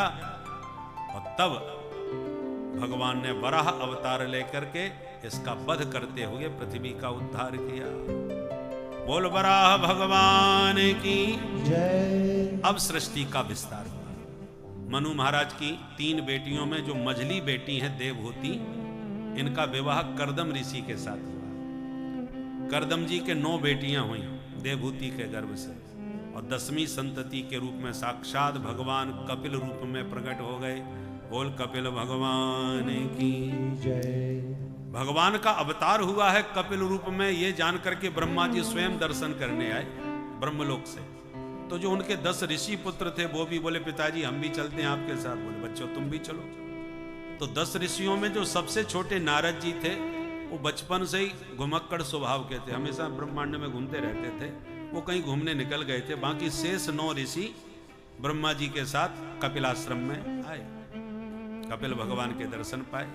और तब भगवान ने वराह अवतार लेकर के इसका वध करते हुए पृथ्वी का उद्धार किया। बोल वराह भगवान की जय। अब सृष्टि का विस्तार हुआ। मनु महाराज की 3 बेटियों में जो मझली बेटी है देवहूति, इनका विवाह कर्दम ऋषि के साथ हुआ। कर्दम जी के 9 बेटियां हुई देवहूति के गर्भ से, और 10वीं संतति के रूप में साक्षात भगवान कपिल रूप में प्रकट हो गए। बोल कपिल भगवान की जय। भगवान का अवतार हुआ है कपिल रूप में, ये जानकर के ब्रह्मा जी स्वयं दर्शन करने आए ब्रह्मलोक से। तो जो उनके 10 ऋषि पुत्र थे वो भी बोले, पिताजी हम भी चलते हैं आपके साथ। बोले, बच्चों तुम भी चलो। तो 10 ऋषियों में जो सबसे छोटे नारद जी थे, वो बचपन से ही घुमक्कड़ स्वभाव के थे, हमेशा ब्रह्मांड में घूमते रहते थे। वो कहीं घूमने निकल गए थे। बाकी शेष 9 ऋषि ब्रह्मा जी के साथ कपिलाश्रम में आए, कपिल भगवान के दर्शन पाए,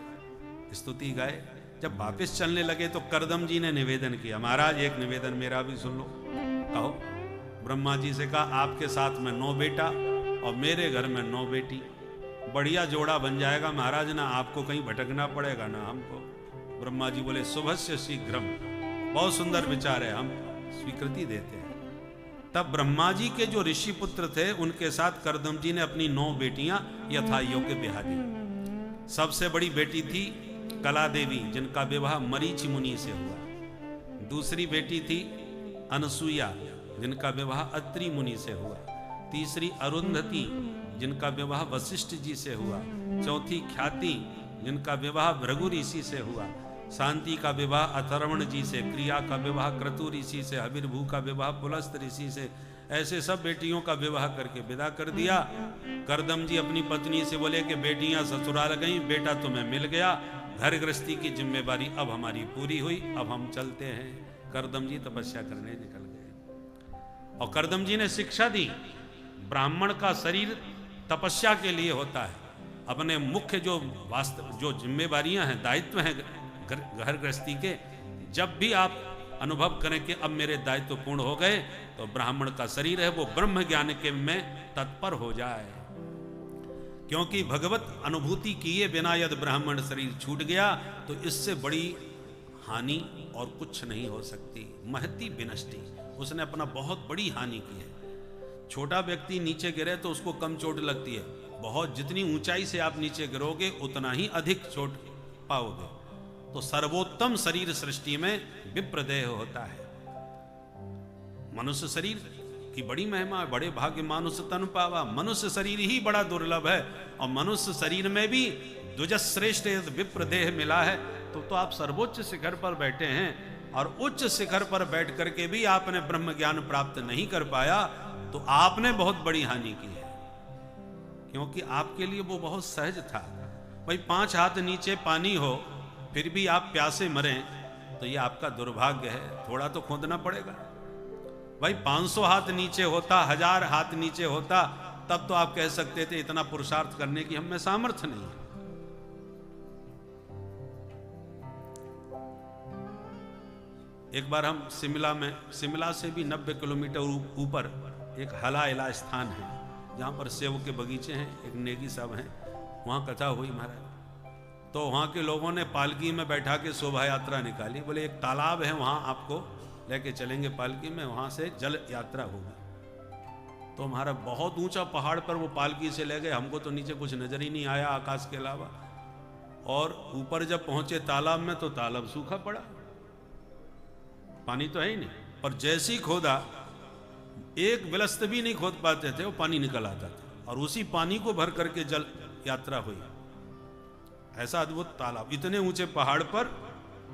स्तुति गाए। जब वापस चलने लगे तो कर्दम जी ने निवेदन किया, महाराज एक निवेदन मेरा भी सुन लो। कहो। ब्रह्मा जी से कहा, आपके साथ में 9 बेटा और मेरे घर में 9 बेटी, बढ़िया जोड़ा बन जाएगा महाराज, ना आपको कहीं भटकना पड़ेगा ना हमको। ब्रह्मा जी बोले, शुभस्य शीघ्रम, बहुत सुंदर विचार है, हम स्वीकृति देते हैं। तब ब्रह्मा जी के जो ऋषि पुत्र थे उनके साथ कर्दम जी ने अपनी 9 बेटियां यथा योग्य ब्याह दी। सबसे बड़ी बेटी थी कला देवी, जिनका विवाह मरीचि मुनि से हुआ। दूसरी बेटी थी अनसुईया, जिनका विवाह अत्रि मुनि से हुआ। तीसरी अरुंधति, जिनका विवाह वशिष्ठ जी से हुआ। चौथी ख्याति, जिनका विवाह भृगु ऋषि से हुआ। शांति का विवाह अथर्वण जी से, क्रिया का विवाह क्रतु ऋषि से, हविर्भू का विवाह पुलस्त ऋषि से। ऐसे सब बेटियों का विवाह करके विदा कर दिया। कर्दम जी अपनी पत्नी से बोले कि बेटियां ससुराल गई, बेटा तुम्हें मिल गया, घर गृहस्थी की जिम्मेवारी अब हमारी पूरी हुई, अब हम चलते हैं। कर्दम जी तपस्या करने निकल गए। और करदम जी ने शिक्षा दी, ब्राह्मण का शरीर तपस्या के लिए होता है। अपने मुख्य जो जो जिम्मेवारियां हैं, दायित्व हैं घर गृहस्थी के, जब भी आप अनुभव करें कि अब मेरे दायित्व पूर्ण हो गए, तो ब्राह्मण का शरीर है वो ब्रह्म ज्ञान के में तत्पर हो जाए। क्योंकि भगवत अनुभूति किए बिना यदि ब्राह्मण शरीर छूट गया तो इससे बड़ी हानि और कुछ नहीं हो सकती। महती विनष्टि, उसने अपना बहुत बड़ी हानि की है। छोटा व्यक्ति नीचे गिरे तो उसको कम चोट लगती है, बहुत जितनी ऊंचाई से आप नीचे गिरोगे उतना ही अधिक चोट पाओगे। तो सर्वोत्तम शरीर सृष्टि में विप्रदेह होता है। मनुष्य शरीर की बड़ी महिमा, बड़े भाग्य मानुष तन पावा। मनुष्य शरीर ही बड़ा दुर्लभ है, और मनुष्य शरीर में भी द्विजश्रेष्ठ विप्रदेह मिला है। तो आप सर्वोच्च शिखर पर बैठे हैं, और उच्च शिखर पर बैठ करके भी आपने ब्रह्म ज्ञान प्राप्त नहीं कर पाया, तो आपने बहुत बड़ी हानि की है। क्योंकि आपके लिए वो बहुत सहज था। भाई 5 हाथ नीचे पानी हो फिर भी आप प्यासे मरें, तो ये आपका दुर्भाग्य है। थोड़ा तो खोदना पड़ेगा। भाई 500 हाथ नीचे होता, 1000 हाथ नीचे होता, तब तो आप कह सकते थे इतना पुरुषार्थ करने की हम में सामर्थ्य नहीं है। एक बार हम शिमला से भी 90 किलोमीटर ऊपर एक हला इला स्थान है, जहाँ पर सेव के बगीचे हैं, एक नेगी साहब हैं, वहाँ कथा हुई महाराज। तो वहाँ के लोगों ने पालकी में बैठा के शोभा यात्रा निकाली। बोले एक तालाब है वहाँ, आपको लेके चलेंगे पालकी में, वहाँ से जल यात्रा होगी। तो हमारा बहुत ऊंचा पहाड़ पर वो पालकी से ले गए। हमको तो नीचे कुछ नजर ही नहीं आया आकाश के अलावा। और ऊपर जब पहुंचे तालाब में, तो तालाब सूखा पड़ा, पानी तो है ही नहीं। और जैसे ही खोदा, एक विलस्त भी नहीं खोद पाते थे, वो पानी निकल आता था, और उसी पानी को भर करके जल यात्रा हुई। ऐसा अद्भुत तालाब, इतने ऊंचे पहाड़ पर,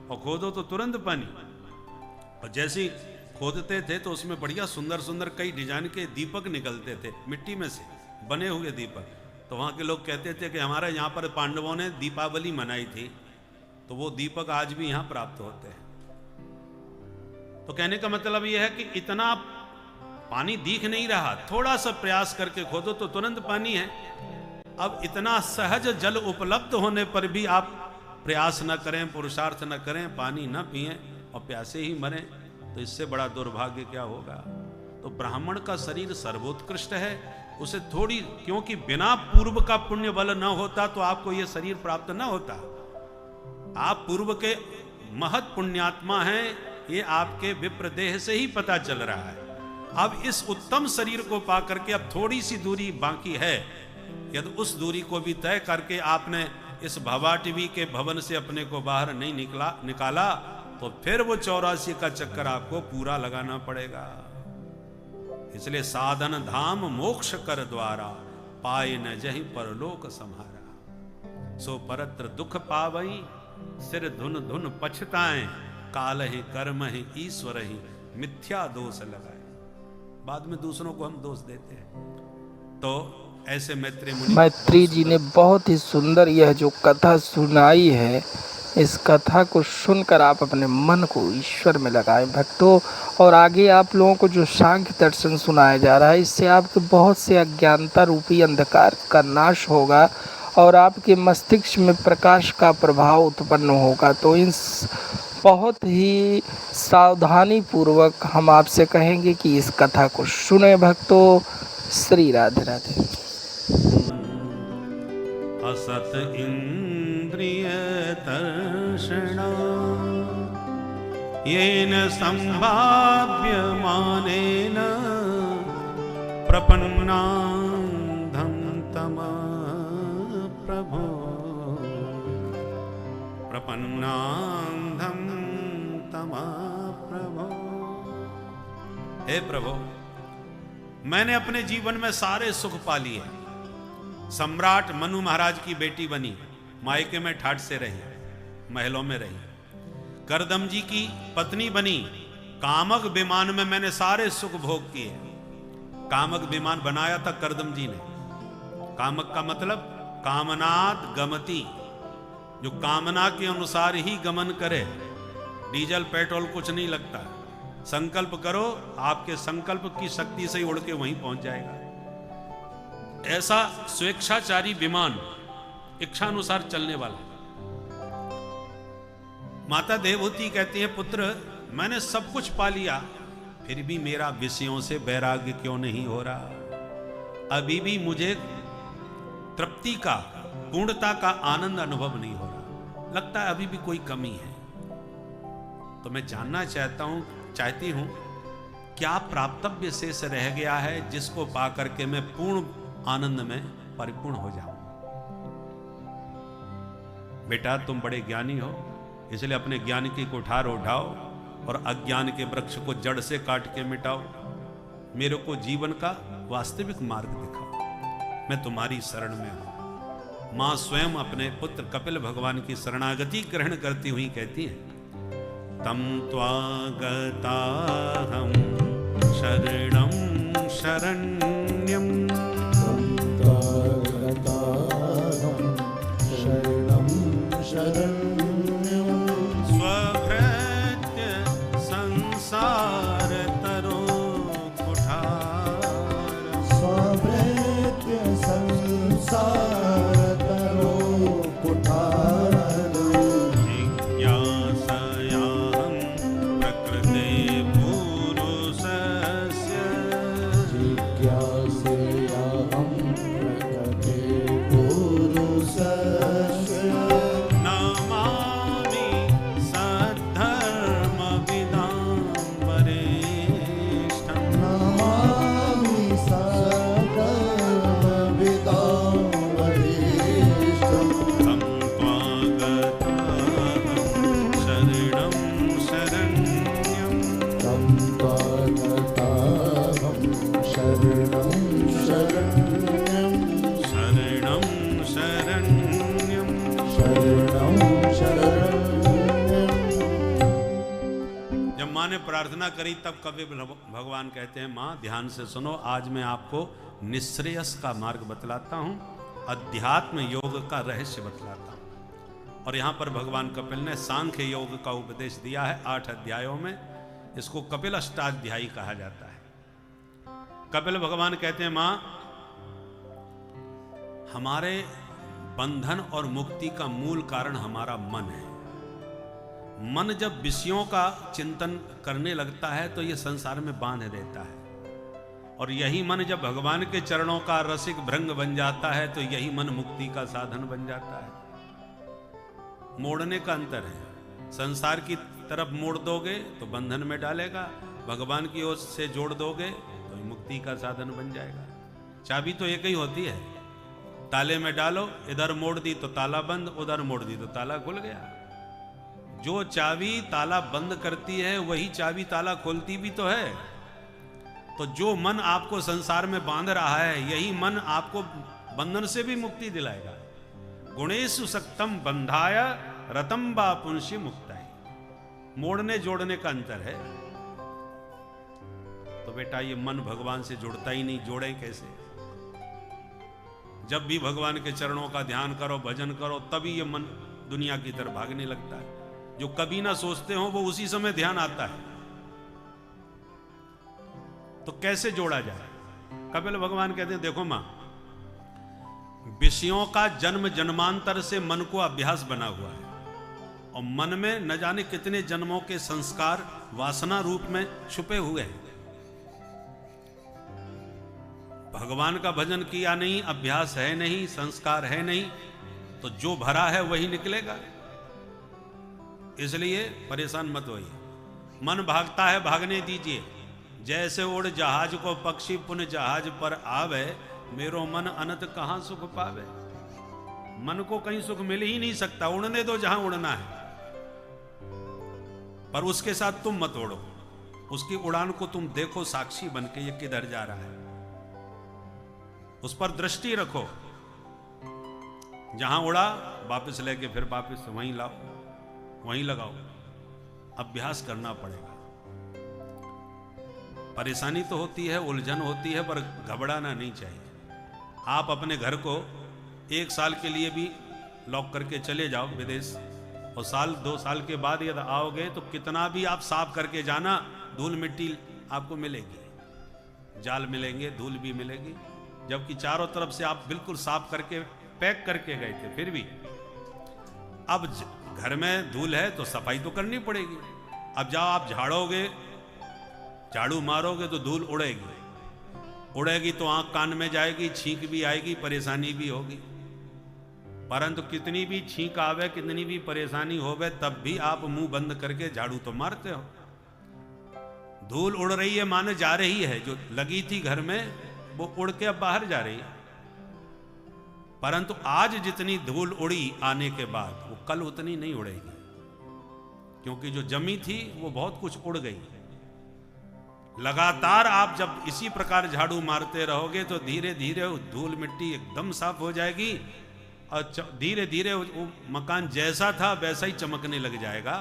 और खोदो तो तुरंत पानी। और जैसे ही खोदते थे तो उसमें बढ़िया सुंदर सुंदर कई डिजाइन के दीपक निकलते थे, मिट्टी में से बने हुए दीपक। तो वहाँ के लोग कहते थे कि हमारे यहाँ पर पांडवों ने दीपावली मनाई थी, तो वो दीपक आज भी यहाँ प्राप्त होते हैं। तो कहने का मतलब यह है कि इतना पानी दिख नहीं रहा, थोड़ा सा प्रयास करके खोदो तो तुरंत पानी है। अब इतना सहज जल उपलब्ध होने पर भी आप प्रयास न करें, पुरुषार्थ न करें, पानी न पिएं और प्यासे ही मरें, तो इससे बड़ा दुर्भाग्य क्या होगा। तो ब्राह्मण का शरीर सर्वोत्कृष्ट है, उसे थोड़ी, क्योंकि बिना पूर्व का पुण्य बल न होता तो आपको यह शरीर प्राप्त न होता। आप पूर्व के महत पुण्यात्मा हैं, ये आपके विप्रदेह से ही पता चल रहा है। अब इस उत्तम शरीर को पा करके अब थोड़ी सी दूरी बाकी है। यदि उस दूरी को भी तय करके आपने इस भवाटिवी के भवन से अपने को बाहर नहीं निकाला, तो फिर वो 84 का चक्कर आपको पूरा लगाना पड़ेगा। इसलिए साधन धाम मोक्ष कर द्वारा, पाए न जहि परलोक सम्हारा। सो परत्र दुख पावई, सिर धुन धुन पछताएं, काल ही कर्म ही ईश्वर ही मिथ्या दोष लगाए। बाद में दूसरों को हम दोष देते हैं। तो ऐसे मैत्री जी ने बहुत ही सुंदर यह जो कथा सुनाई है, इस कथा को सुनकर आप अपने मन को ईश्वर में लगाएं भक्तों। और आगे आप लोगों को जो सांख्य दर्शन सुनाया जा रहा है, इससे आपके बहुत से अज्ञानता रूपी अंधकार का नाश होगा और आपके मस्तिष्क में प्रकाश का प्रभाव उत्पन्न होगा। तो इन बहुत ही सावधानी पूर्वक हम आपसे कहेंगे कि इस कथा को सुने भक्तों। श्री राधे राधे। असत इंद्रिय तर्षणा, येन संभाव्य मानेन, प्रपन्नांधं तम प्रभो, प्रपन्नांधं तम प्रभो। हे प्रभु, मैंने अपने जीवन में सारे सुख पा लिए। सम्राट मनु महाराज की बेटी बनी, मायके में ठाठ से रही, महलों में रही। करदम जी की पत्नी बनी, कामक विमान में मैंने सारे सुख भोग किए। कामक विमान बनाया था करदम जी ने। कामक का मतलब कामनात गमती, जो कामना के अनुसार ही गमन करे। डीजल पेट्रोल कुछ नहीं लगता, संकल्प करो, आपके संकल्प की शक्ति से ही उड़ के वहीं पहुंच जाएगा। ऐसा स्वेच्छाचारी विमान, इच्छानुसार चलने वाला। माता देवहूति कहती है, पुत्र मैंने सब कुछ पा लिया, फिर भी मेरा विषयों से वैराग्य क्यों नहीं हो रहा? अभी भी मुझे तृप्ति का, पूर्णता का आनंद अनुभव नहीं हो रहा, लगता है अभी भी कोई कमी है। तो मैं जानना चाहती हूं क्या प्राप्तव्य शेष रह गया है जिसको पा करके मैं पूर्ण आनंद में परिपूर्ण हो जाऊं? बेटा तुम बड़े ज्ञानी हो, इसलिए अपने ज्ञान की कुठार उठाओ और अज्ञान के वृक्ष को जड़ से काट के मिटाओ। मेरे को जीवन का वास्तविक मार्ग दिखाओ, मैं तुम्हारी शरण में हूं। मां स्वयं अपने पुत्र कपिल भगवान की शरणागति ग्रहण करती हुई कहती है, तम त्वागताहं शरणं शरण्यं, शरणं शरण्यं, स्वभृत्य संसार तरो कुठार, स्वभृत्य संसार तरो कुठार, जिज्ञासयाहं प्रकृते पुरुषस्य, जिज्ञासयाहं प्रकृते पुरुषस्य, नमामि सद्धर्मविदां वरिष्ठं, नमामि सद्धर्मविदां वरिष्ठं, तं त्वागताहं शरणं शरण्यं, तं त्वागताहं शरणं शरण्यं, शरणं शरण्यं। शरणं शरण्यं। जब माँ ने प्रार्थना करी तब कभी भगवान कहते हैं, माँ ध्यान से सुनो, आज मैं आपको निश्रेयस का मार्ग बतलाता हूँ, अध्यात्म योग का रहस्य बतलाता हूँ। और यहाँ पर भगवान कपिल ने सांख्य योग का उपदेश दिया है 8 अध्यायों में। इसको कपिल अष्टाध्यायी कहा जाता है। कपिल भगवान कहते हैं, माँ हमारे बंधन और मुक्ति का मूल कारण हमारा मन है। मन जब विषयों का चिंतन करने लगता है तो ये संसार में बांध देता है, और यही मन जब भगवान के चरणों का रसिक भृंग बन जाता है तो यही मन मुक्ति का साधन बन जाता है। मोड़ने का अंतर है, संसार की तरफ मोड़ दोगे तो बंधन में डालेगा, भगवान की ओर से जोड़ दोगे तो मुक्ति का साधन बन जाएगा। चाबी तो एक ही होती है, ताले में डालो, इधर मोड़ दी तो ताला बंद, उधर मोड़ दी तो ताला खुल गया। जो चाबी ताला बंद करती है वही चाबी ताला खोलती भी तो है। तो जो मन आपको संसार में बांध रहा है, यही मन आपको बंधन से भी मुक्ति दिलाएगा। गुणेषु सक्तम बंधाय रतम बा पुंसी मुक्ताय। मोड़ने जोड़ने का अंतर है। तो बेटा ये मन भगवान से जुड़ता ही नहीं, जोड़े कैसे? जब भी भगवान के चरणों का ध्यान करो, भजन करो, तभी ये मन दुनिया की तरफ भागने लगता है। जो कभी ना सोचते हो वो उसी समय ध्यान आता है। तो कैसे जोड़ा जाए? कपिल भगवान कहते हैं, देखो मां, विषयों का जन्म जन्मांतर से मन को अभ्यास बना हुआ है, और मन में न जाने कितने जन्मों के संस्कार वासना रूप में छुपे हुए हैं। भगवान का भजन किया नहीं, अभ्यास है नहीं, संस्कार है नहीं, तो जो भरा है वही निकलेगा। इसलिए परेशान मत होइए। मन भागता है, भागने दीजिए। जैसे उड़ जहाज को पक्षी पुनः जहाज पर आवे, मेरो मन अनंत कहां सुख पावे। मन को कहीं सुख मिल ही नहीं सकता, उड़ने दो जहां उड़ना है, पर उसके साथ तुम मत उड़ो। उसकी उड़ान को तुम देखो साक्षी बन के, ये किधर जा रहा है, उस पर दृष्टि रखो। जहां उड़ा वापस लेके फिर वापस वहीं लाओ, वहीं लगाओ। अभ्यास करना पड़ेगा। परेशानी तो होती है, उलझन होती है, पर घबराना नहीं चाहिए। आप अपने घर को 1 साल के लिए भी लॉक करके चले जाओ विदेश, और 1-2 साल के बाद यदि आओगे तो कितना भी आप साफ करके जाना, धूल मिट्टी आपको मिलेगी, जाल मिलेंगे, धूल भी मिलेगी, जबकि चारों तरफ से आप बिल्कुल साफ करके पैक करके गए थे। फिर भी अब घर में धूल है तो सफाई तो करनी पड़ेगी। अब जाओ आप झाड़ोगे, झाड़ू मारोगे तो धूल उड़ेगी, उड़ेगी तो आंख कान में जाएगी, छींक भी आएगी, परेशानी भी होगी। परंतु कितनी भी छींक आवे, कितनी भी परेशानी होवे, तब भी आप मुंह बंद करके झाड़ू तो मारते हो। धूल उड़ रही है माने जा रही है, जो लगी थी घर में वो उड़ के अब बाहर जा रही है। परंतु आज जितनी धूल उड़ी आने के बाद वो कल उतनी नहीं उड़ेगी, क्योंकि जो जमी थी वो बहुत कुछ उड़ गई। लगातार आप जब इसी प्रकार झाड़ू मारते रहोगे तो धीरे धीरे धूल मिट्टी एकदम साफ हो जाएगी और धीरे धीरे वो मकान जैसा था वैसा ही चमकने लग जाएगा।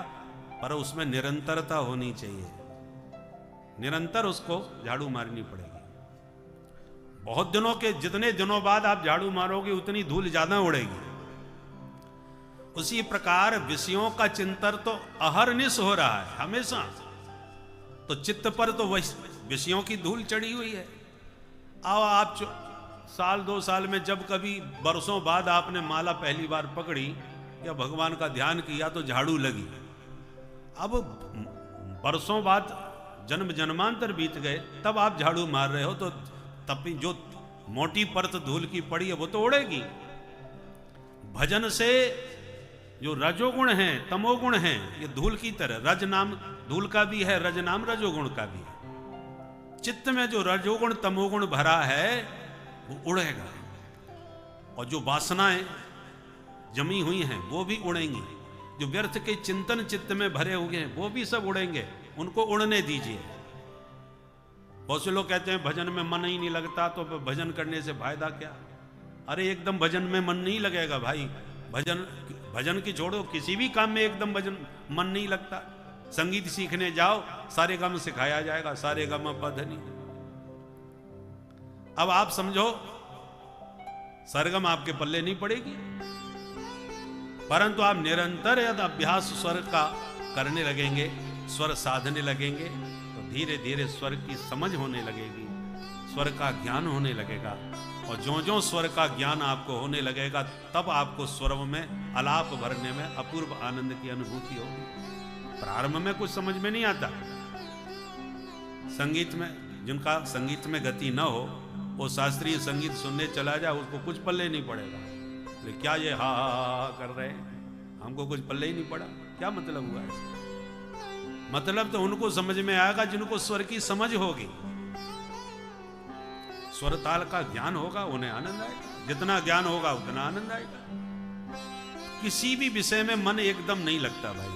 पर उसमें निरंतरता होनी चाहिए, निरंतर उसको झाड़ू मारनी पड़ेगी। बहुत दिनों के, जितने दिनों बाद आप झाड़ू मारोगे उतनी धूल ज्यादा उड़ेगी। उसी प्रकार विषयों का चिंतन तो अहरनिश हो रहा है हमेशा, तो चित्त पर तो विषयों की धूल चढ़ी हुई है। आओ आप साल 2 साल में जब कभी बरसों बाद आपने माला पहली बार पकड़ी या भगवान का ध्यान किया तो झाड़ू लगी। अब बरसों बाद जन्म जन्मांतर बीत गए तब आप झाड़ू मार रहे हो, तो तब जो मोटी परत धूल की पड़ी है वो तो उड़ेगी। भजन से जो रजोगुण है तमोगुण है ये धूल की तरह, रज नाम धूल का भी है, रज नाम रजोगुण का भी है। चित्त में जो रजोगुण तमोगुण भरा है वो उड़ेगा, और जो वासनाएं जमी हुई हैं वो भी उड़ेंगी। जो व्यर्थ के चिंतन चित्त में भरे हुए हैं वो भी सब उड़ेंगे, उनको उड़ने दीजिए। बहुत से लोग कहते हैं भजन में मन ही नहीं लगता, तो भजन करने से फायदा क्या? अरे एकदम भजन में मन नहीं लगेगा भाई, भजन की छोड़ो, किसी भी काम में एकदम भजन मन नहीं लगता। संगीत सीखने जाओ, सारे गम सिखाया जाएगा, सारे गम पधनी। अब आप समझो सरगम आपके पल्ले नहीं पड़ेगी, परंतु आप निरंतर यदि अभ्यास स्वर का करने लगेंगे, स्वर साधने लगेंगे, तो धीरे धीरे स्वर की समझ होने लगेगी, स्वर का ज्ञान होने लगेगा। और जो जो स्वर का ज्ञान आपको होने लगेगा तब आपको स्वरों में आलाप भरने में अपूर्व आनंद की अनुभूति होगी। प्रारंभ में कुछ समझ में नहीं आता। संगीत में, जिनका संगीत में गति न हो वो शास्त्रीय संगीत सुनने चला जाए, उसको कुछ पल्ले नहीं पड़ेगा। तो क्या ये हा कर रहे हैं, हमको कुछ पल्ले ही नहीं पड़ा, क्या मतलब हुआ है? मतलब तो उनको समझ में आएगा जिनको स्वर की समझ होगी, स्वर ताल का ज्ञान होगा, उन्हें आनंद आएगा। जितना ज्ञान होगा उतना आनंद आएगा। किसी भी विषय में मन एकदम नहीं लगता भाई।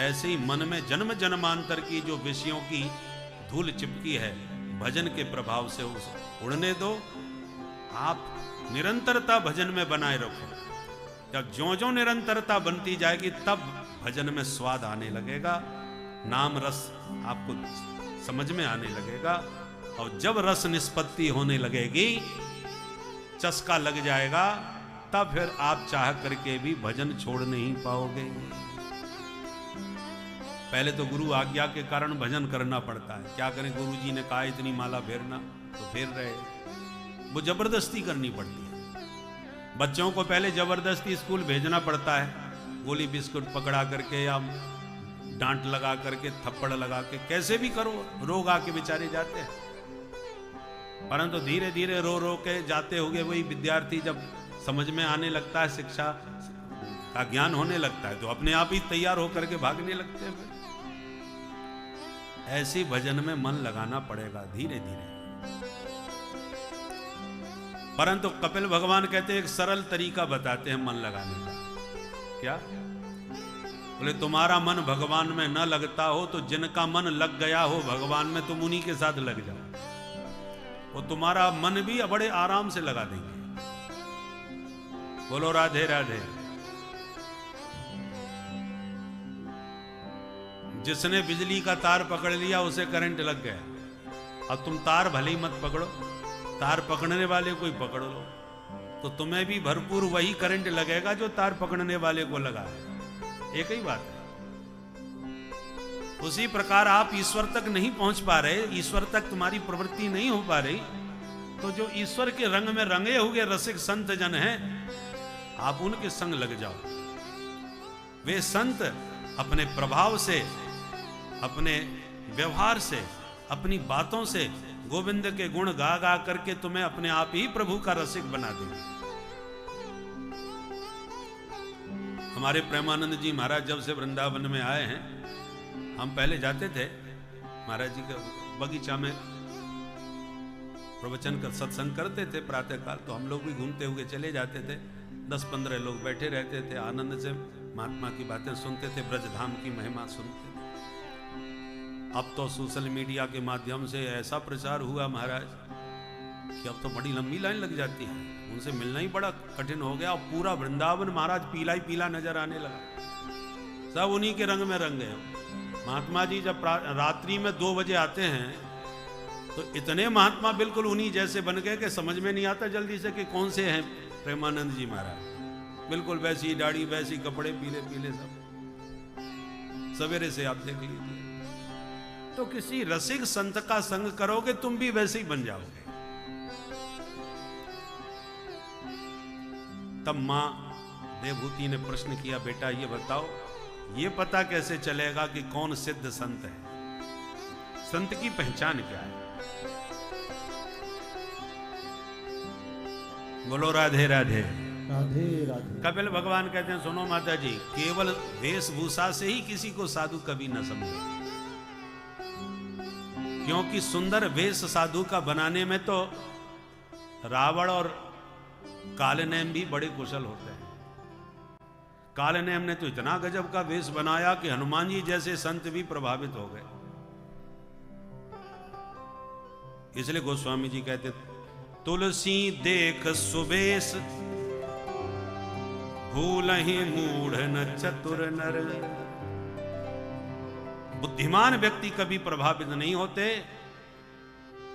ऐसे ही मन में जन्म जन्मांतर की जो विषयों की धूल चिपकी है, भजन के प्रभाव से उसे उड़ने दो। आप निरंतरता भजन में बनाए रखो। जब ज्यों ज्यों निरंतरता बनती जाएगी तब भजन में स्वाद आने लगेगा, नाम रस आपको समझ में आने लगेगा। और जब रस निष्पत्ति होने लगेगी, चस्का लग जाएगा, तब फिर आप चाह करके भी भजन छोड़ नहीं पाओगे। पहले तो गुरु आज्ञा के कारण भजन करना पड़ता है। क्या करें, गुरु जी ने कहा इतनी माला फेरना तो फेर रहे, वो जबरदस्ती करनी पड़ती है। बच्चों को पहले जबरदस्ती स्कूल भेजना पड़ता है, गोली बिस्कुट पकड़ा करके या डांट लगा करके, थप्पड़ लगा के, कैसे भी करो, रोग आके बेचारे जाते हैं। परंतु धीरे धीरे रो रो के जाते हुए वही विद्यार्थी जब समझ में आने लगता है, शिक्षा का ज्ञान होने लगता है, तो अपने आप ही तैयार होकर के भागने लगते हैं। ऐसी भजन में मन लगाना पड़ेगा धीरे धीरे। परंतु कपिल भगवान कहते हैं एक सरल तरीका बताते हैं मन लगाने का। क्या बोले, तुम्हारा मन भगवान में न लगता हो तो जिनका मन लग गया हो भगवान में, तुम उन्हीं के साथ लग जाओ, वो तुम्हारा मन भी बड़े आराम से लगा देंगे। बोलो राधे राधे। जिसने बिजली का तार पकड़ लिया उसे करंट लग गया। अब तुम तार भले ही मत पकड़ो, तार पकड़ने वाले को ही पकड़ लो, तो तुम्हें भी भरपूर वही करंट लगेगा जो तार पकड़ने वाले को लगा है। एक ही बात है। उसी प्रकार आप ईश्वर तक नहीं पहुंच पा रहे, ईश्वर तक तुम्हारी प्रवृत्ति नहीं हो पा रही, तो जो ईश्वर के रंग में रंगे हुए रसिक संत जन हैं, आप उनके संग लग जाओ। वे संत अपने प्रभाव से, अपने व्यवहार से, अपनी बातों से गोविंद के गुण गा गा करके तुम्हें अपने आप ही प्रभु का रसिक बना देंगे। हमारे प्रेमानंद जी महाराज जब से वृंदावन में आए हैं, हम पहले जाते थे महाराज जी के बगीचा में प्रवचन कर सत्संग करते थे प्रातःकाल, तो हम लोग भी घूमते हुए चले जाते थे। 10-15 लोग बैठे रहते थे, आनंद से महात्मा की बातें सुनते थे, ब्रजधाम की महिमा सुनते थे। अब तो सोशल मीडिया के माध्यम से ऐसा प्रचार हुआ महाराज कि अब तो बड़ी लंबी लाइन लग जाती है, उनसे मिलना ही बड़ा कठिन हो गया। और पूरा वृंदावन महाराज पीला ही पीला नजर आने लगा, सब उन्हीं के रंग में रंग गए। महात्मा जी जब रात्रि में 2 बजे आते हैं तो इतने महात्मा बिल्कुल उन्हीं जैसे बन गए कि समझ में नहीं आता जल्दी से कि कौन से हैं प्रेमानंद जी महाराज। बिल्कुल वैसी दाढ़ी, वैसी कपड़े, पीले पीले सब। सवेरे से आप देख लीजिए। तो किसी रसिक संत का संग करोगे तुम भी वैसे ही बन जाओगे। तब मां देवभूति ने प्रश्न किया, बेटा ये बताओ, ये पता कैसे चलेगा कि कौन सिद्ध संत है? संत की पहचान क्या है? बोलो राधे राधे। राधे राधे। कपिल भगवान कहते हैं, सुनो माता जी, केवल वेशभूषा से ही किसी को साधु कभी न समझो, क्योंकि सुंदर वेश साधु का बनाने में तो रावण और कालनेम भी बड़े कुशल होते हैं। कालनेम ने तो इतना गजब का वेश बनाया कि हनुमान जी जैसे संत भी प्रभावित हो गए। इसलिए गोस्वामी जी कहते, तुलसी देख सुवेश भूलहि मूढ़ न चतुर नर। बुद्धिमान व्यक्ति कभी प्रभावित नहीं होते,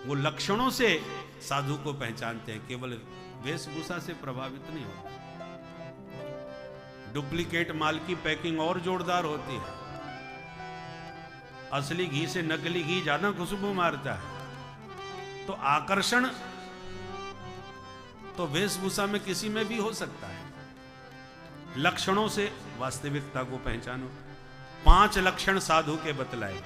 वो लक्षणों से साधु को पहचानते हैं, केवल वेशभूषा से प्रभावित नहीं होते। डुप्लीकेट माल की पैकिंग और जोरदार होती है, असली घी से नकली घी ज्यादा खुशबू मारता है। तो आकर्षण तो वेशभूषा में किसी में भी हो सकता है, लक्षणों से वास्तविकता को पहचानो। 5 लक्षण साधु के बतलाए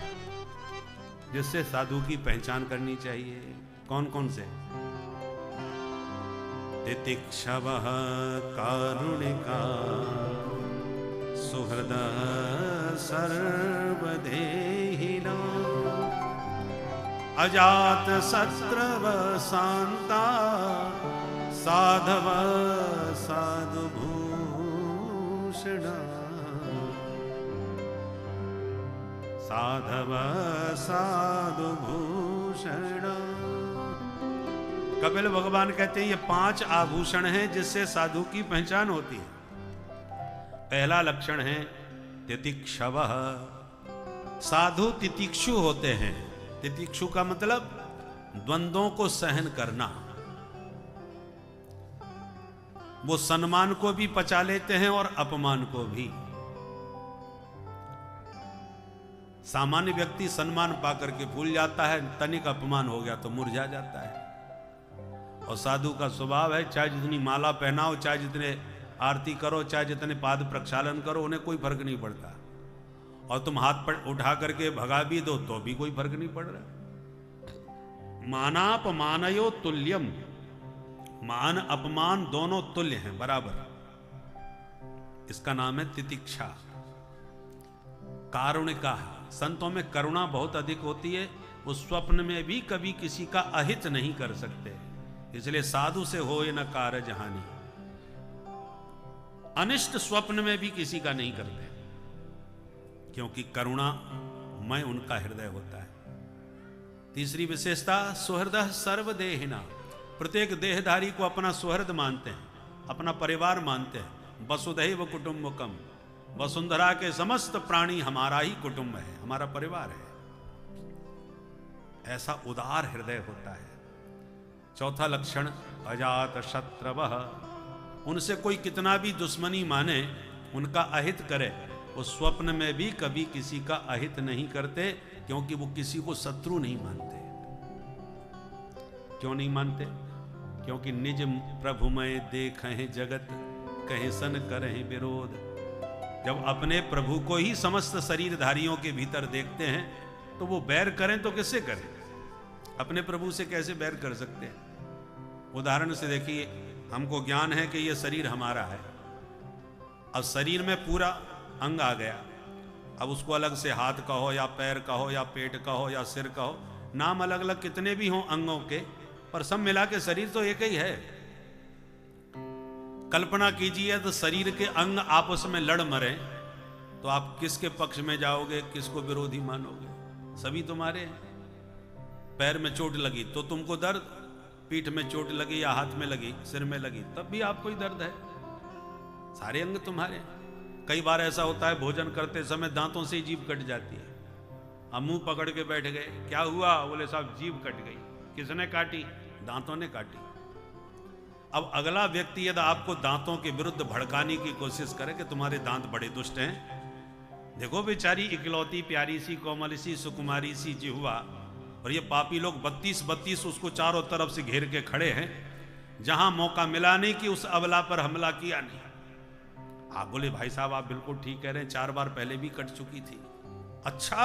जिससे साधु की पहचान करनी चाहिए। कौन कौन से? तितिक्षवः कारुणिका सुहृदः सर्वदेहिना अजात शत्रव शांता साधव साधु भूषणा साधव साधु भूषणा। कपिल भगवान कहते हैं ये 5 आभूषण हैं जिससे साधु की पहचान होती है। पहला लक्षण है तितिक्षवः, साधु तितिक्षु होते हैं। तितिक्षु का मतलब द्वंद्वों को सहन करना। वो सम्मान को भी पचा लेते हैं और अपमान को भी। सामान्य व्यक्ति सम्मान पाकर के भूल जाता है, तनिक अपमान हो गया तो मुरझा जाता है। और साधु का स्वभाव है, चाहे जितनी माला पहनाओ, चाहे जितने आरती करो, चाहे जितने पाद प्रक्षालन करो, उन्हें कोई फर्क नहीं पड़ता। और तुम हाथ पर उठा करके भगा भी दो तो भी कोई फर्क नहीं पड़ रहा। मानापमानयो तुल्यम, मान अपमान दोनों तुल्य हैं, बराबर। इसका नाम है तितिक्षा। कारुणिका, संतों में करुणा बहुत अधिक होती है। वो स्वप्न में भी कभी किसी का अहित नहीं कर सकते, इसलिए साधु से होए न कारज हानि। अनिष्ट स्वप्न में भी किसी का नहीं करते, क्योंकि करुणा में उनका हृदय होता है। तीसरी विशेषता सुहृदः सर्वदेहिना, प्रत्येक देहधारी को अपना सुहृद मानते हैं, अपना परिवार मानते हैं। वसुधैव कुटुम्बकम, वसुंधरा के समस्त प्राणी हमारा ही कुटुंब है, हमारा परिवार है। ऐसा उदार हृदय होता है। चौथा लक्षण अजात शत्रवः, उनसे कोई कितना भी दुश्मनी माने, उनका अहित करे, वो स्वप्न में भी कभी किसी का अहित नहीं करते, क्योंकि वो किसी को शत्रु नहीं मानते। क्यों नहीं मानते? क्योंकि निज प्रभु में देखें जगत, कहे सन करें विरोध। जब अपने प्रभु को ही समस्त शरीरधारियों के भीतर देखते हैं तो वो बैर करें तो किससे करें? अपने प्रभु से कैसे बैर कर सकते हैं? उदाहरण से देखिए, हमको ज्ञान है कि ये शरीर हमारा है। अब शरीर में पूरा अंग आ गया, अब उसको अलग से हाथ कहो या पैर कहो या पेट कहो या सिर कहो, नाम अलग अलग कितने भी हों अंगों के, पर सब मिला के शरीर तो एक ही है। कल्पना कीजिए तो शरीर के अंग आपस में लड़ मरे तो आप किसके पक्ष में जाओगे, किसको विरोधी मानोगे? सभी तुम्हारे हैं। पैर में चोट लगी तो तुमको दर्द, पीठ में चोट लगी या हाथ में लगी, सिर में लगी, तब भी आपको ही दर्द है। सारे अंग तुम्हारे हैं। कई बार ऐसा होता है भोजन करते समय दांतों से ही जीभ कट जाती है। हम मुंह पकड़ के बैठ गए, क्या हुआ? बोले साहब जीभ कट गई। किसने काटी? दांतों ने काटी। अब अगला व्यक्ति यदि आपको दांतों के विरुद्ध भड़काने की कोशिश करे कि तुम्हारे दांत बड़े दुष्ट हैं, देखो बेचारी इकलौती प्यारी सी कोमल सी सुकुमारी सी जिह्वा, और ये पापी लोग 32 उसको चारों तरफ से घेर के खड़े हैं। जहां मौका मिला नहीं कि उस अबला पर हमला किया नहीं। आप बोले भाई साहब आप बिल्कुल ठीक कह रहे हैं, 4 बार पहले भी कट चुकी थी। अच्छा,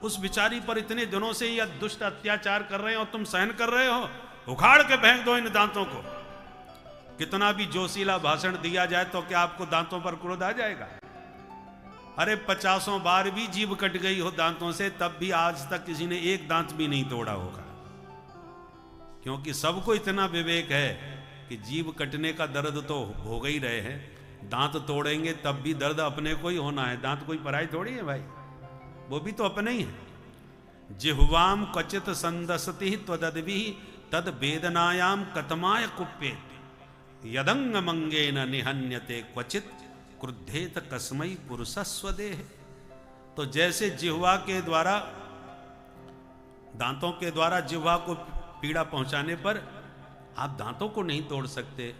उस बिचारी पर इतने दिनों से यह दुष्ट अत्याचार कर रहे हैं और तुम सहन कर रहे हो? उखाड़ के फेंक दो इन दांतों को। कितना भी जोशीला भाषण दिया जाए तो क्या आपको दांतों पर क्रोध आ जाएगा? अरे 50 बार भी जीभ कट गई हो दांतों से, तब भी आज तक किसी ने एक दांत भी नहीं तोड़ा होगा। क्योंकि सबको इतना विवेक है कि जीभ कटने का दर्द तो भोग ही रहे हैं, दांत तोड़ेंगे तब भी दर्द अपने को ही होना है। दांत कोई पराई थोड़ी है भाई, वो भी तो अपने ही है। जिह्वाम क्वचित संदसति त्वदद्भि तद वेदनायाम कतमाय कुप्येत यदंग मंगे न निहन्यते क्वचित क्रुद्धेत कस्मई पुरुषस्वदेह। तो जैसे जिह्वा के द्वारा, दांतों के द्वारा जिह्वा को पीड़ा पहुंचाने पर आप दांतों को नहीं तोड़ सकते,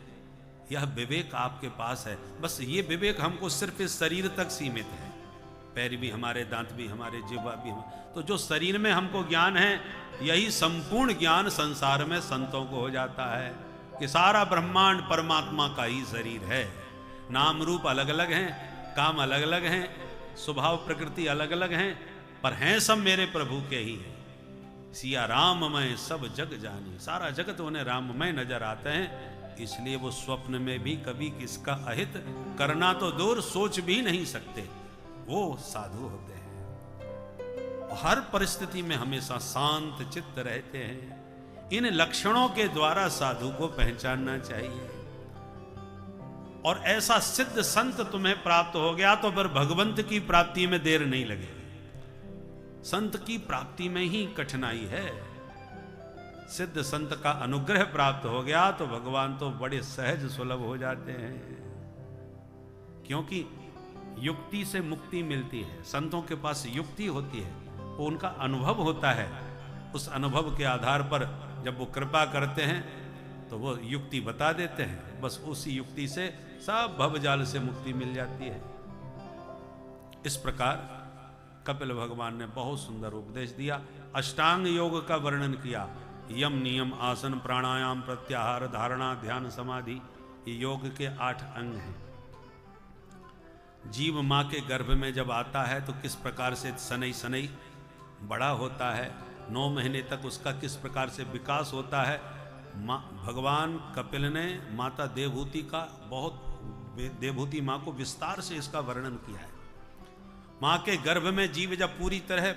यह विवेक आपके पास है। बस ये विवेक हमको सिर्फ इस शरीर तक सीमित है। पैर भी हमारे, दांत भी हमारे, जिह्वा भी हमारे। तो जो शरीर में हमको ज्ञान है, यही संपूर्ण ज्ञान संसार में संतों को हो जाता है कि सारा ब्रह्मांड परमात्मा का ही शरीर है। नाम रूप अलग अलग हैं, काम अलग अलग हैं, स्वभाव प्रकृति अलग अलग हैं, पर हैं सब मेरे प्रभु के ही हैं। सिया राममय सब जग जानी, सारा जगत उन्हें राममय नजर आते हैं। इसलिए वो स्वप्न में भी कभी किसका अहित करना तो दूर, सोच भी नहीं सकते। वो साधु होते हैं, हर परिस्थिति में हमेशा शांत चित्त रहते हैं। इन लक्षणों के द्वारा साधु को पहचानना चाहिए। और ऐसा सिद्ध संत तुम्हें प्राप्त हो गया तो फिर भगवंत की प्राप्ति में देर नहीं लगेगी। संत की प्राप्ति में ही कठिनाई है। सिद्ध संत का अनुग्रह प्राप्त हो गया तो भगवान तो बड़े सहज सुलभ हो जाते हैं, क्योंकि युक्ति से मुक्ति मिलती है। संतों के पास युक्ति होती है, वो उनका अनुभव होता है। उस अनुभव के आधार पर जब वो कृपा करते हैं तो वो युक्ति बता देते हैं, बस उसी युक्ति से सब भवजाल से मुक्ति मिल जाती है। इस प्रकार कपिल भगवान ने बहुत सुंदर उपदेश दिया। अष्टांग योग का वर्णन किया। यम, नियम, आसन, प्राणायाम, प्रत्याहार, धारणा, ध्यान, समाधि, ये योग के 8 अंग हैं। जीव माँ के गर्भ में जब आता है तो किस प्रकार से सनई सनई बड़ा होता है, 9 महीने तक उसका किस प्रकार से विकास होता है। भगवान कपिल ने माता देवहूति का देवहूति माँ को विस्तार से इसका वर्णन किया है। माँ के गर्भ में जीव जब पूरी तरह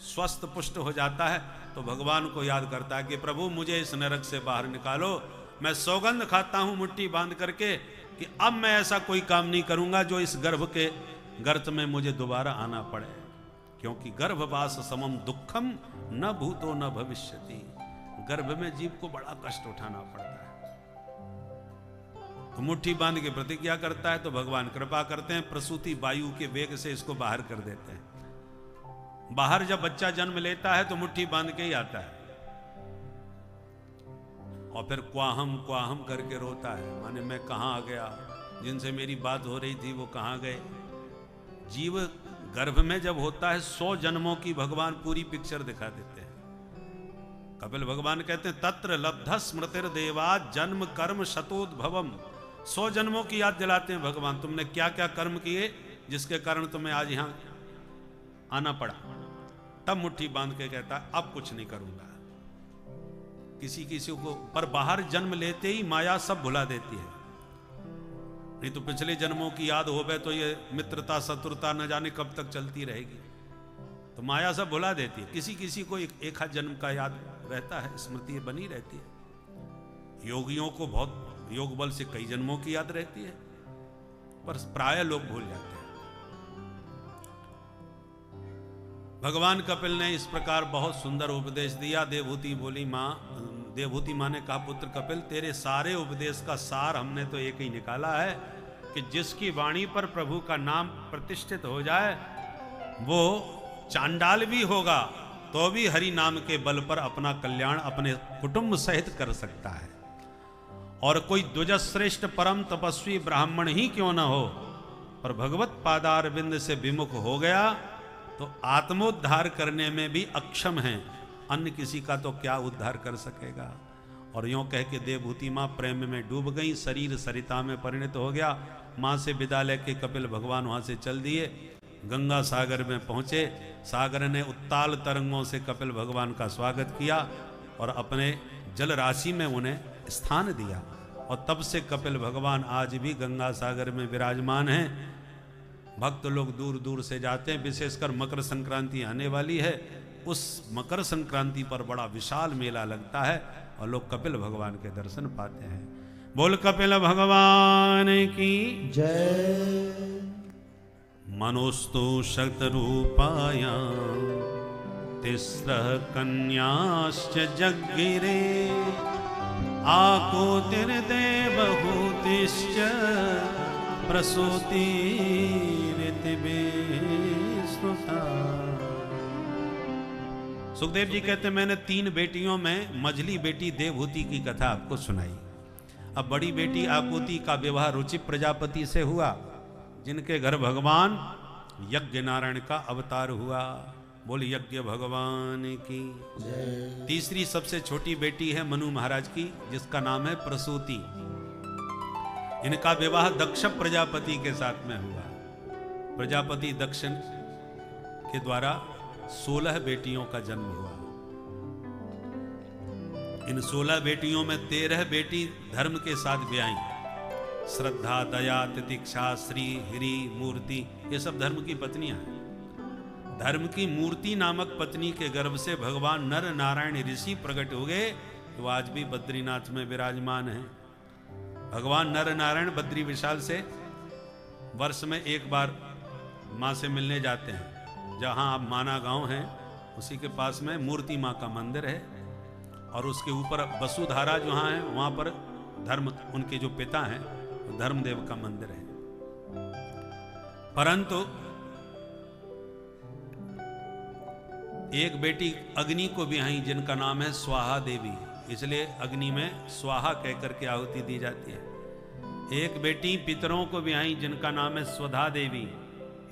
स्वस्थ पुष्ट हो जाता है तो भगवान को याद करता है कि प्रभु मुझे इस नरक से बाहर निकालो। मैं सौगंध खाता हूँ मुट्ठी बांध करके कि अब मैं ऐसा कोई काम नहीं करूँगा जो इस गर्भ के गर्त में मुझे दोबारा आना पड़े, क्योंकि गर्भवास समम दुखम न भूतो न भविष्यति। गर्भ में जीव को बड़ा कष्ट उठाना पड़ता है। तो मुट्ठी बांध के प्रतिज्ञा करता है तो भगवान कृपा करते हैं, प्रसूति वायु के वेग से इसको बाहर कर देते हैं। बाहर जब बच्चा जन्म लेता है तो मुट्ठी बांध के ही आता है और फिर क्वाहम क्वाहम करके रोता है, माने मैं कहाँ आ गया, जिनसे मेरी बात हो रही थी वो कहाँ गए। जीव गर्भ में जब होता है 100 जन्मों की भगवान पूरी पिक्चर दिखा देते हैं। कपिल भगवान कहते हैं तत्र लब्ध स्मृतिर देवा जन्म कर्म शतोद्भवम। 100 जन्मों की याद दिलाते हैं भगवान, तुमने क्या क्या कर्म किए जिसके कारण तुम्हें आज यहां आना पड़ा। तब मुट्ठी बांध के कहता अब कुछ नहीं करूंगा। किसी किसी को पर बाहर जन्म लेते ही माया सब भुला देती है। नहीं तो पिछले जन्मों की याद हो गए तो ये मित्रता शत्रुता न जाने कब तक चलती रहेगी। तो माया सब भुला देती है। किसी किसी को एक हाथ जन्म का याद रहता है, स्मृति बनी रहती है। योगियों को बहुत योग बल से कई जन्मों की याद रहती है, पर प्राय लोग भूल जाते हैं। भगवान कपिल ने इस प्रकार बहुत सुंदर उपदेश दिया। देवहूति माँ ने कहा पुत्र कपिल तेरे सारे उपदेश का सार हमने तो एक ही निकाला है कि जिसकी वाणी पर प्रभु का नाम प्रतिष्ठित हो जाए वो चांडाल भी होगा तो भी हरि नाम के बल पर अपना कल्याण अपने कुटुंब सहित कर सकता है। और कोई द्विजश्रेष्ठ परम तपस्वी ब्राह्मण ही क्यों न हो, पर भगवत पादारविंद से विमुख हो गया तो आत्मोद्धार करने में भी अक्षम है। अन्य किसी का तो क्या उद्धार कर सकेगा। और यूं कह के देवहूति माँ प्रेम में डूब गई, शरीर सरिता में परिणत हो गया। माँ से विदा लेके कपिल भगवान वहां से चल दिए, गंगा सागर में पहुंचे। सागर ने उत्ताल तरंगों से कपिल भगवान का स्वागत किया और अपने जल राशि में उन्हें स्थान दिया। और तब से कपिल भगवान आज भी गंगा सागर में विराजमान हैं। भक्त लोग दूर दूर से जाते हैं, विशेषकर मकर संक्रांति आने वाली है। उस मकर संक्रांति पर बड़ा विशाल मेला लगता है और लोग कपिल भगवान के दर्शन पाते हैं। बोल कपिल भगवान की जय। मनोस्तु शतरूपाया तिस्रः कन्याश्च जग्गिरे आकोतिर्देवहूतिश्च प्रसूतिरिति श्रुता। सुखदेव जी कहते हैं मैंने 3 बेटियों में मझली बेटी देवहूति की कथा आपको सुनाई। अब बड़ी बेटी आकुति का विवाह रुचि प्रजापति से हुआ, जिनके घर भगवान यज्ञ नारायण का अवतार हुआ। बोल यज्ञ भगवान की जय। तीसरी सबसे छोटी बेटी है मनु महाराज की, जिसका नाम है प्रसूति। इनका विवाह दक्ष प्रजापति के साथ में हुआ। प्रजापति दक्ष के द्वारा 16 बेटियों का जन्म हुआ। इन 16 बेटियों में 13 बेटी धर्म के साथ ब्याई। श्रद्धा, दया, तितिक्षा, श्री, हिरी, मूर्ति, ये सब धर्म की पत्नियां हैं। धर्म की मूर्ति नामक पत्नी के गर्भ से भगवान नर नारायण ऋषि प्रकट हो गए, तो आज भी बद्रीनाथ में विराजमान हैं। भगवान नर नारायण बद्री विशाल से वर्ष में एक बार माँ से मिलने जाते हैं। जहाँ अब माना गांव है उसी के पास में मूर्ति माँ का मंदिर है, और उसके ऊपर वसुधारा जहाँ है वहाँ पर धर्म उनके जो पिता हैं धर्मदेव का मंदिर है। परंतु एक बेटी अग्नि को ब्याही, जिनका नाम है स्वाहा देवी, इसलिए अग्नि में स्वाहा कहकर के आहुति दी जाती है। एक बेटी पितरों को ब्याही, जिनका नाम है स्वधा देवी,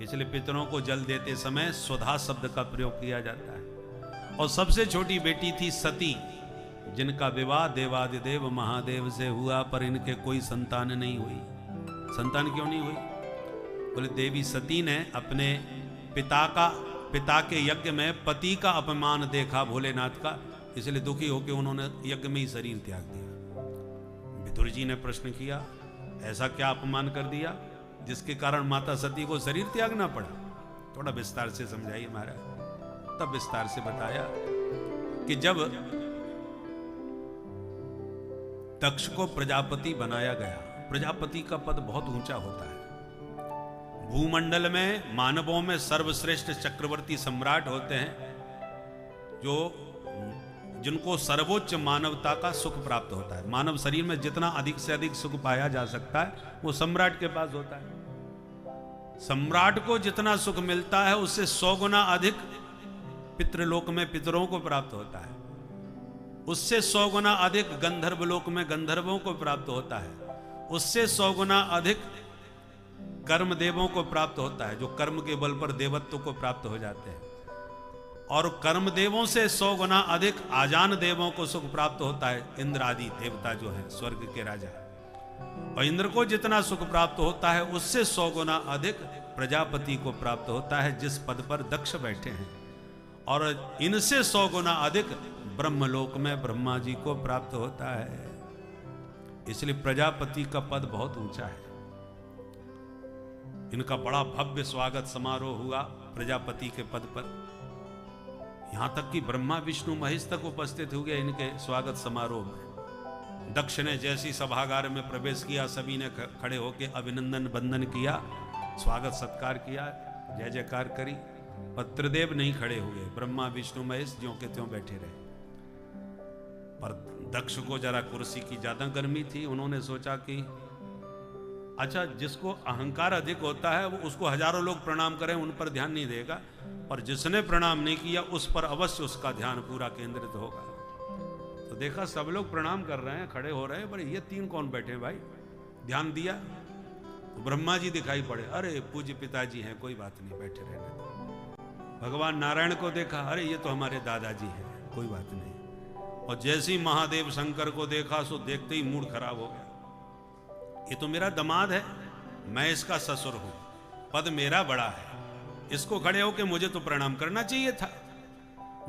इसलिए पितरों को जल देते समय स्वधा शब्द का प्रयोग किया जाता है। और सबसे छोटी बेटी थी सती, जिनका विवाह देवादिदेव महादेव से हुआ, पर इनके कोई संतान नहीं हुई। संतान क्यों नहीं हुई? बोले देवी सती ने अपने पिता के यज्ञ में पति का अपमान देखा भोलेनाथ का, इसलिए दुखी होकर उन्होंने यज्ञ में ही शरीर त्याग दिया। विदुर जी ने प्रश्न किया, ऐसा क्या अपमान कर दिया जिसके कारण माता सती को शरीर त्यागना पड़ा? थोड़ा विस्तार से समझाइए महाराज। तब विस्तार से बताया कि जब दक्ष को प्रजापति बनाया गया, प्रजापति का पद बहुत ऊंचा होता है। भूमंडल में मानवों में सर्वश्रेष्ठ चक्रवर्ती सम्राट होते हैं, जिनको सर्वोच्च मानवता का सुख प्राप्त होता है। मानव शरीर में जितना अधिक से अधिक सुख पाया जा सकता है वो सम्राट के पास होता है। सम्राट को जितना सुख मिलता है उससे 100 गुना अधिक पितृलोक में पितरों को प्राप्त होता है। उससे 100 गुना अधिक गंधर्व लोक में गंधर्वों को प्राप्त होता है। उससे 100 गुना अधिक कर्म देवों को प्राप्त होता है, जो कर्म के बल पर देवत्व को प्राप्त हो जाते हैं। और कर्म देवों से 100 गुना अधिक आजान देवों को सुख प्राप्त होता है, इंद्र आदि देवता जो है स्वर्ग के राजा। और इंद्र को जितना सुख प्राप्त होता है उससे 100 गुना अधिक प्रजापति को प्राप्त होता है, जिस पद पर दक्ष बैठे हैं। और इनसे 100 गुना अधिक ब्रह्मलोक में ब्रह्मा जी को प्राप्त होता है। इसलिए प्रजापति का पद बहुत ऊंचा है। इनका बड़ा भव्य स्वागत समारोह हुआ प्रजापति के पद पर। यहां तक कि ब्रह्मा विष्णु महेश तक उपस्थित हो गए इनके स्वागत समारोह में। दक्ष ने जैसी सभागार में प्रवेश किया, सभी ने खड़े होकर अभिनंदन वंदन किया, स्वागत सत्कार किया, जय जयकार करी। पर त्रिदेव नहीं खड़े हुए, ब्रह्मा विष्णु महेश ज्यों के त्यों बैठे रहे। पर दक्ष को जरा कुर्सी की ज्यादा गर्मी थी। उन्होंने सोचा कि अच्छा, जिसको अहंकार अधिक होता है वो उसको हजारों लोग प्रणाम करें उन पर ध्यान नहीं देगा, पर जिसने प्रणाम नहीं किया उस पर अवश्य उसका ध्यान पूरा केंद्रित होगा। तो देखा सब लोग प्रणाम कर रहे हैं, खड़े हो रहे हैं, पर ये 3 कौन बैठे भाई? ध्यान दिया तो ब्रह्मा जी दिखाई पड़े। अरे पूज्य पिताजी हैं, कोई बात नहीं, बैठे रहने दो। भगवान नारायण को देखा, अरे ये तो हमारे दादाजी हैं, कोई बात नहीं। और जैसे ही महादेव शंकर को देखा सो देखते ही मूड खराब हो गया। ये तो मेरा दामाद है, मैं इसका ससुर हूं, पद मेरा बड़ा है, इसको खड़े होके मुझे तो प्रणाम करना चाहिए था।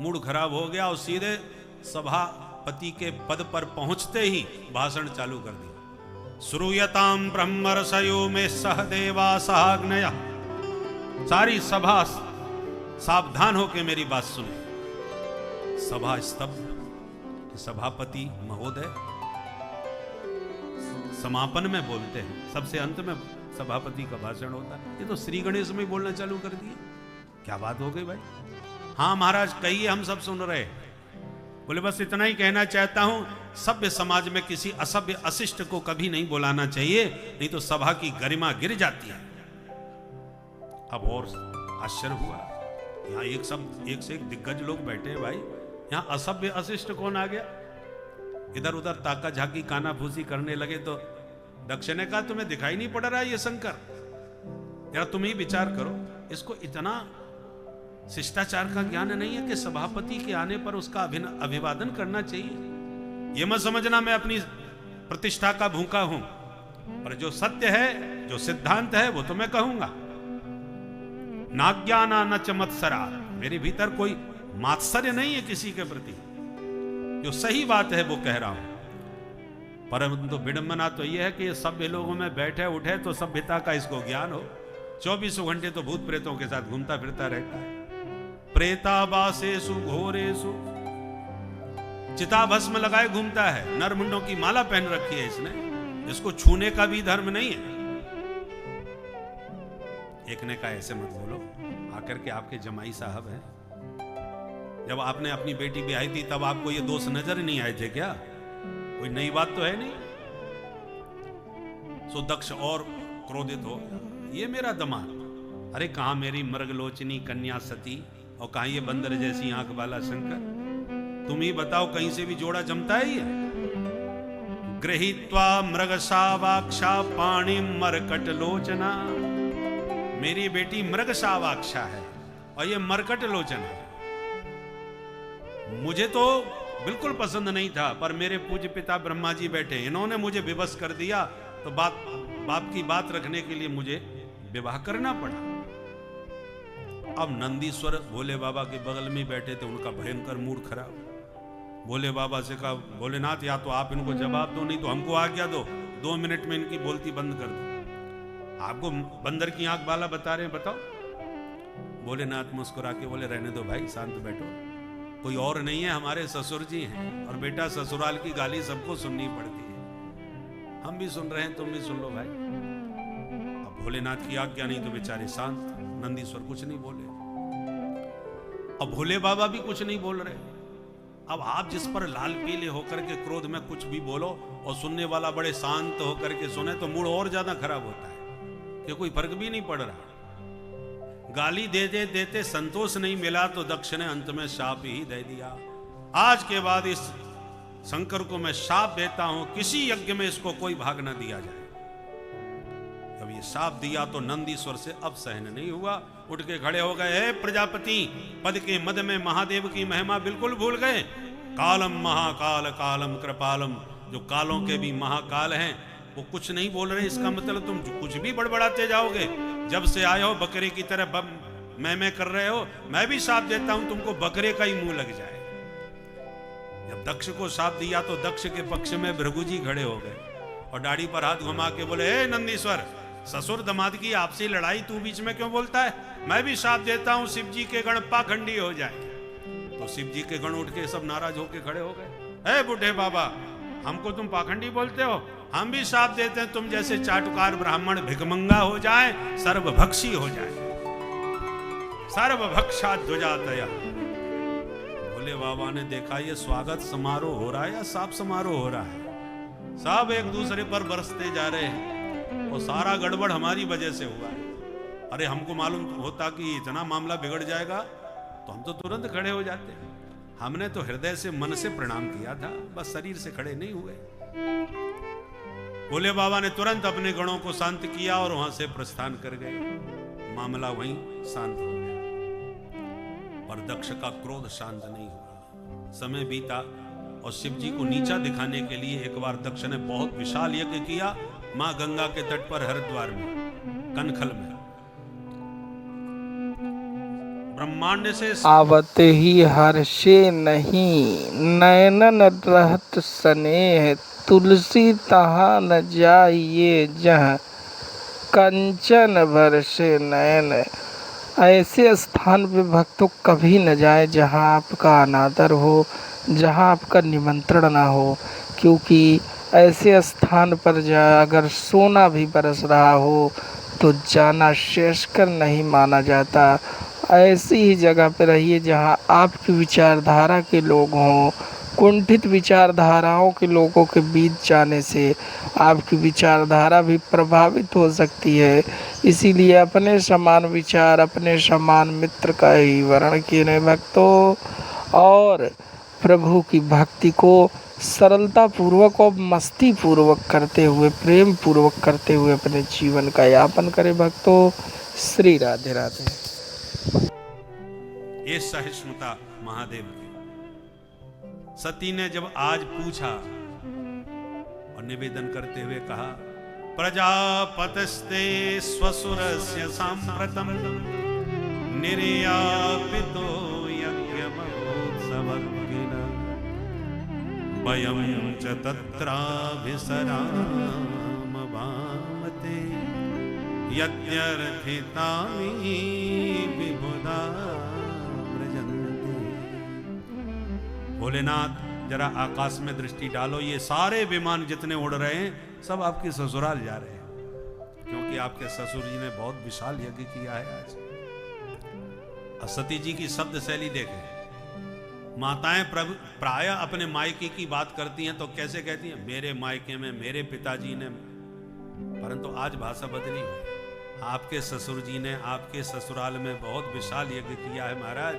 मूड खराब हो गया और सीधे सभापति के पद पर पहुंचते ही भाषण चालू कर दिया। श्रूयताम ब्रह्म रसयो में सह देवा सहाग्नया। सारी सभा सावधान होके मेरी बात सुने। सभा स्तब्ध। सभापति महोदय समापन में बोलते हैं, सबसे अंत में सभापति का भाषण होता है। ये तो श्री गणेश में बोलना चालू कर दिए, क्या बात हो गई भाई? हाँ महाराज कहिए, हम सब सुन रहे। बोले बस इतना ही कहना चाहता हूं, सभ्य समाज में किसी असभ्य अशिष्ट को कभी नहीं बुलाना चाहिए, नहीं तो सभा की गरिमा गिर जाती है। अब और आश्चर्य हुआ, यहाँ एक से एक दिग्गज लोग बैठे हैं भाई, यहाँ असभ्य अशिष्ट कौन आ गया? इधर उधर ताका झाकी काना फूसी करने लगे तो दक्ष ने कहा तुम्हें दिखाई नहीं पड़ रहा ये शंकर? यार तुम ही विचार करो, इसको इतना शिष्टाचार का ज्ञान नहीं है कि सभापति के आने पर उसका अभिवादन करना चाहिए। ये मत समझना मैं अपनी प्रतिष्ठा का भूखा हूं, पर जो सत्य है, जो सिद्धांत है वो तो मैं कहूंगा। नाज्ञाना न च मत्सरा, मेरे भीतर कोई मात्सर्य नहीं है किसी के प्रति, जो सही बात है वो कह रहा हूं। परंतु विडंबना तो यह है कि ये सभ्य लोगों में बैठे उठे तो सभ्यता का इसको ज्ञान हो, 24 घंटे तो भूत प्रेतों के साथ घूमता फिरता रहता है। प्रेताबासेसु घोरेसु, चिताभस्म लगाए घूमता है, नरमुंडों की माला पहन रखी है इसने, इसको छूने का भी धर्म नहीं है। एक ने कहा ऐसे मत बोलो, आकर के आपके जमाई साहब हैं, जब आपने अपनी बेटी ब्याही थी तब आपको ये दोष नजर नहीं आए थे क्या? कोई नई बात तो है नहीं। सो दक्ष और क्रोधित हो, ये मेरा दामाद, अरे कहां मेरी मृगलोचनी कन्या सती और कहां ये बंदर जैसी आंख वाला शंकर? तुम ही बताओ कहीं से भी जोड़ा जमता है ये? गृहीत्वा मृगशावाक्षा पाणी मरकट लोचना, मेरी बेटी मृगशावाक्षा है और ये मरकट लोचन है। मुझे तो बिल्कुल पसंद नहीं था, पर मेरे पूज्य पिता ब्रह्मा जी बैठे, इन्होंने मुझे विवश कर दिया, तो बाप की बात रखने के लिए मुझे विवाह करना पड़ा। अब नंदीश्वर भोले बाबा के बगल में बैठे थे, उनका भयंकर मूड खराब। भोले बाबा से कहा, भोलेनाथ या तो आप इनको जवाब दो, नहीं तो हमको आज्ञा दो, 2 मिनट में इनकी बोलती बंद कर दो। आपको बंदर की आंख वाला बता रहे हैं, बताओ। भोलेनाथ मुस्कुरा के बोले रहने दो भाई, शांत बैठो, कोई और नहीं है, हमारे ससुर जी हैं, और बेटा ससुराल की गाली सबको सुननी पड़ती है, हम भी सुन रहे हैं, तुम भी सुन लो भाई। अब भोलेनाथ की आज्ञा नहीं तो बेचारे शांत, नंदीश्वर कुछ नहीं बोले, अब भोले बाबा भी कुछ नहीं बोल रहे। अब आप जिस पर लाल पीले होकर के क्रोध में कुछ भी बोलो और सुनने वाला बड़े शांत होकर के सुने तो मूड और ज्यादा खराब होता है कि कोई फर्क भी नहीं पड़ रहा। गाली देते संतोष नहीं मिला तो दक्ष ने अंत में शाप ही दे दिया। आज के बाद इस शंकर को मैं शाप देता हूं, किसी यज्ञ में इसको कोई भाग न दिया जाए। जब ये शाप दिया तो नंदीश्वर से अब सहन नहीं हुआ, उठ के खड़े हो गए। हे प्रजापति, पद के मद में महादेव की महिमा बिल्कुल भूल गए। कालम महाकाल कालम कृपालम, जो कालों के भी महाकाल हैं वो कुछ नहीं बोल रहे। इसका मतलब तुम कुछ भी बड़बड़ाते जाओगे। जब से आए हो बकरे की तरह मैं कर रहे हो, मैं भी साथ देता हूं तुमको बकरे का ही मुंह लग जाए। जब दक्ष को साथ दिया तो दक्ष के पक्ष में भृगु जी खड़े हो गए और दाढ़ी पर हाथ घुमा के बोले, हे नंदीश्वर, ससुर दमाद की आपसी लड़ाई तू बीच में क्यों बोलता है? मैं भी साथ देता हूं शिव जी के गण पाखंडी हो जाए। तो शिव जी के गण उठ के सब नाराज होके खड़े हो गए। हे बूढ़े बाबा, हमको तुम पाखंडी बोलते हो? हम भी साथ देते हैं तुम जैसे चाटुकार ब्राह्मण भिखमंगा हो जाए, सर्वभक्षी हो जाए। सर्वभक्षा ध्वजातया। भोले बाबा ने देखा ये स्वागत समारोह हो रहा है या साप समारोह हो रहा है। सब एक दूसरे पर बरसते जा रहे हैं और सारा गड़बड़ हमारी वजह से हुआ है। अरे हमको मालूम होता कि इतना मामला बिगड़ जाएगा तो हम तो तुरंत खड़े हो जाते। हमने तो हृदय से मन से प्रणाम किया था, बस शरीर से खड़े नहीं हुए। भोले बाबा ने तुरंत अपने गणों को शांत किया और वहां से प्रस्थान कर गए। मामला वहीं शांत हो गया, पर दक्ष का क्रोध शांत नहीं हुआ। समय बीता और शिव जी को नीचा दिखाने के लिए एक बार दक्ष ने बहुत विशाल यज्ञ किया मां गंगा के तट पर हरिद्वार में, कनखल में। ब्रह्मांड से आवते ही हर्षे नहीं, नयनन रहत स्नेह, तुलसी तहाँ न जाइए जहाँ कंचन बरसे नयन। ऐसे स्थान पे भक्तों कभी न जाए जहाँ आपका अनादर हो, जहाँ आपका निमंत्रण ना हो, क्योंकि ऐसे स्थान पर अगर सोना भी बरस रहा हो तो जाना शेषकर नहीं माना जाता। ऐसी ही जगह पर रहिए जहाँ आपकी विचारधारा के लोग हों। कुंठित विचारधाराओं के लोगों के बीच जाने से आपकी विचारधारा भी प्रभावित हो सकती है। इसीलिए अपने समान विचार, अपने समान मित्र का ही वर्ण कीजिए भक्तों, और प्रभु की भक्ति को सरलता पूर्वक और मस्ती पूर्वक करते हुए, प्रेम पूर्वक करते हुए अपने जीवन का यापन करें भक्तों। श्री राधे राधे। ये सहिष्णुता महादेव की। सती ने जब आज पूछा और निवेदन करते हुए कहा, प्रजापतस्ते स्वसुरस्य सांप्रतम निर्यापितो यज्ञमहोत्सवर्गिना वयं च तत्राभिसरामवामते यज्ञर्थितानि विबुधा व्रजन्ते। भोलेनाथ, जरा आकाश में दृष्टि डालो, ये सारे विमान जितने उड़ रहे हैं सब आपके ससुराल जा रहे हैं, क्योंकि आपके ससुर जी ने बहुत विशाल यज्ञ किया है आज। सती जी की शब्द शैली देखें। माताएं प्राय अपने मायके की बात करती हैं तो कैसे कहती हैं, मेरे मायके में मेरे पिताजी ने, परंतु आज भाषा बदली हुई। आपके ससुर जी ने आपके ससुराल में बहुत विशाल यज्ञ किया है महाराज।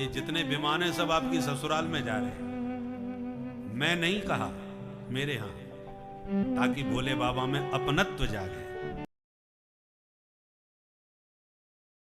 ये जितने विमान हैं सब आपकी ससुराल में जा रहे हैं। मैं नहीं कहा, मेरे यहाँ, ताकि भोले बाबा में अपनत्व जागे।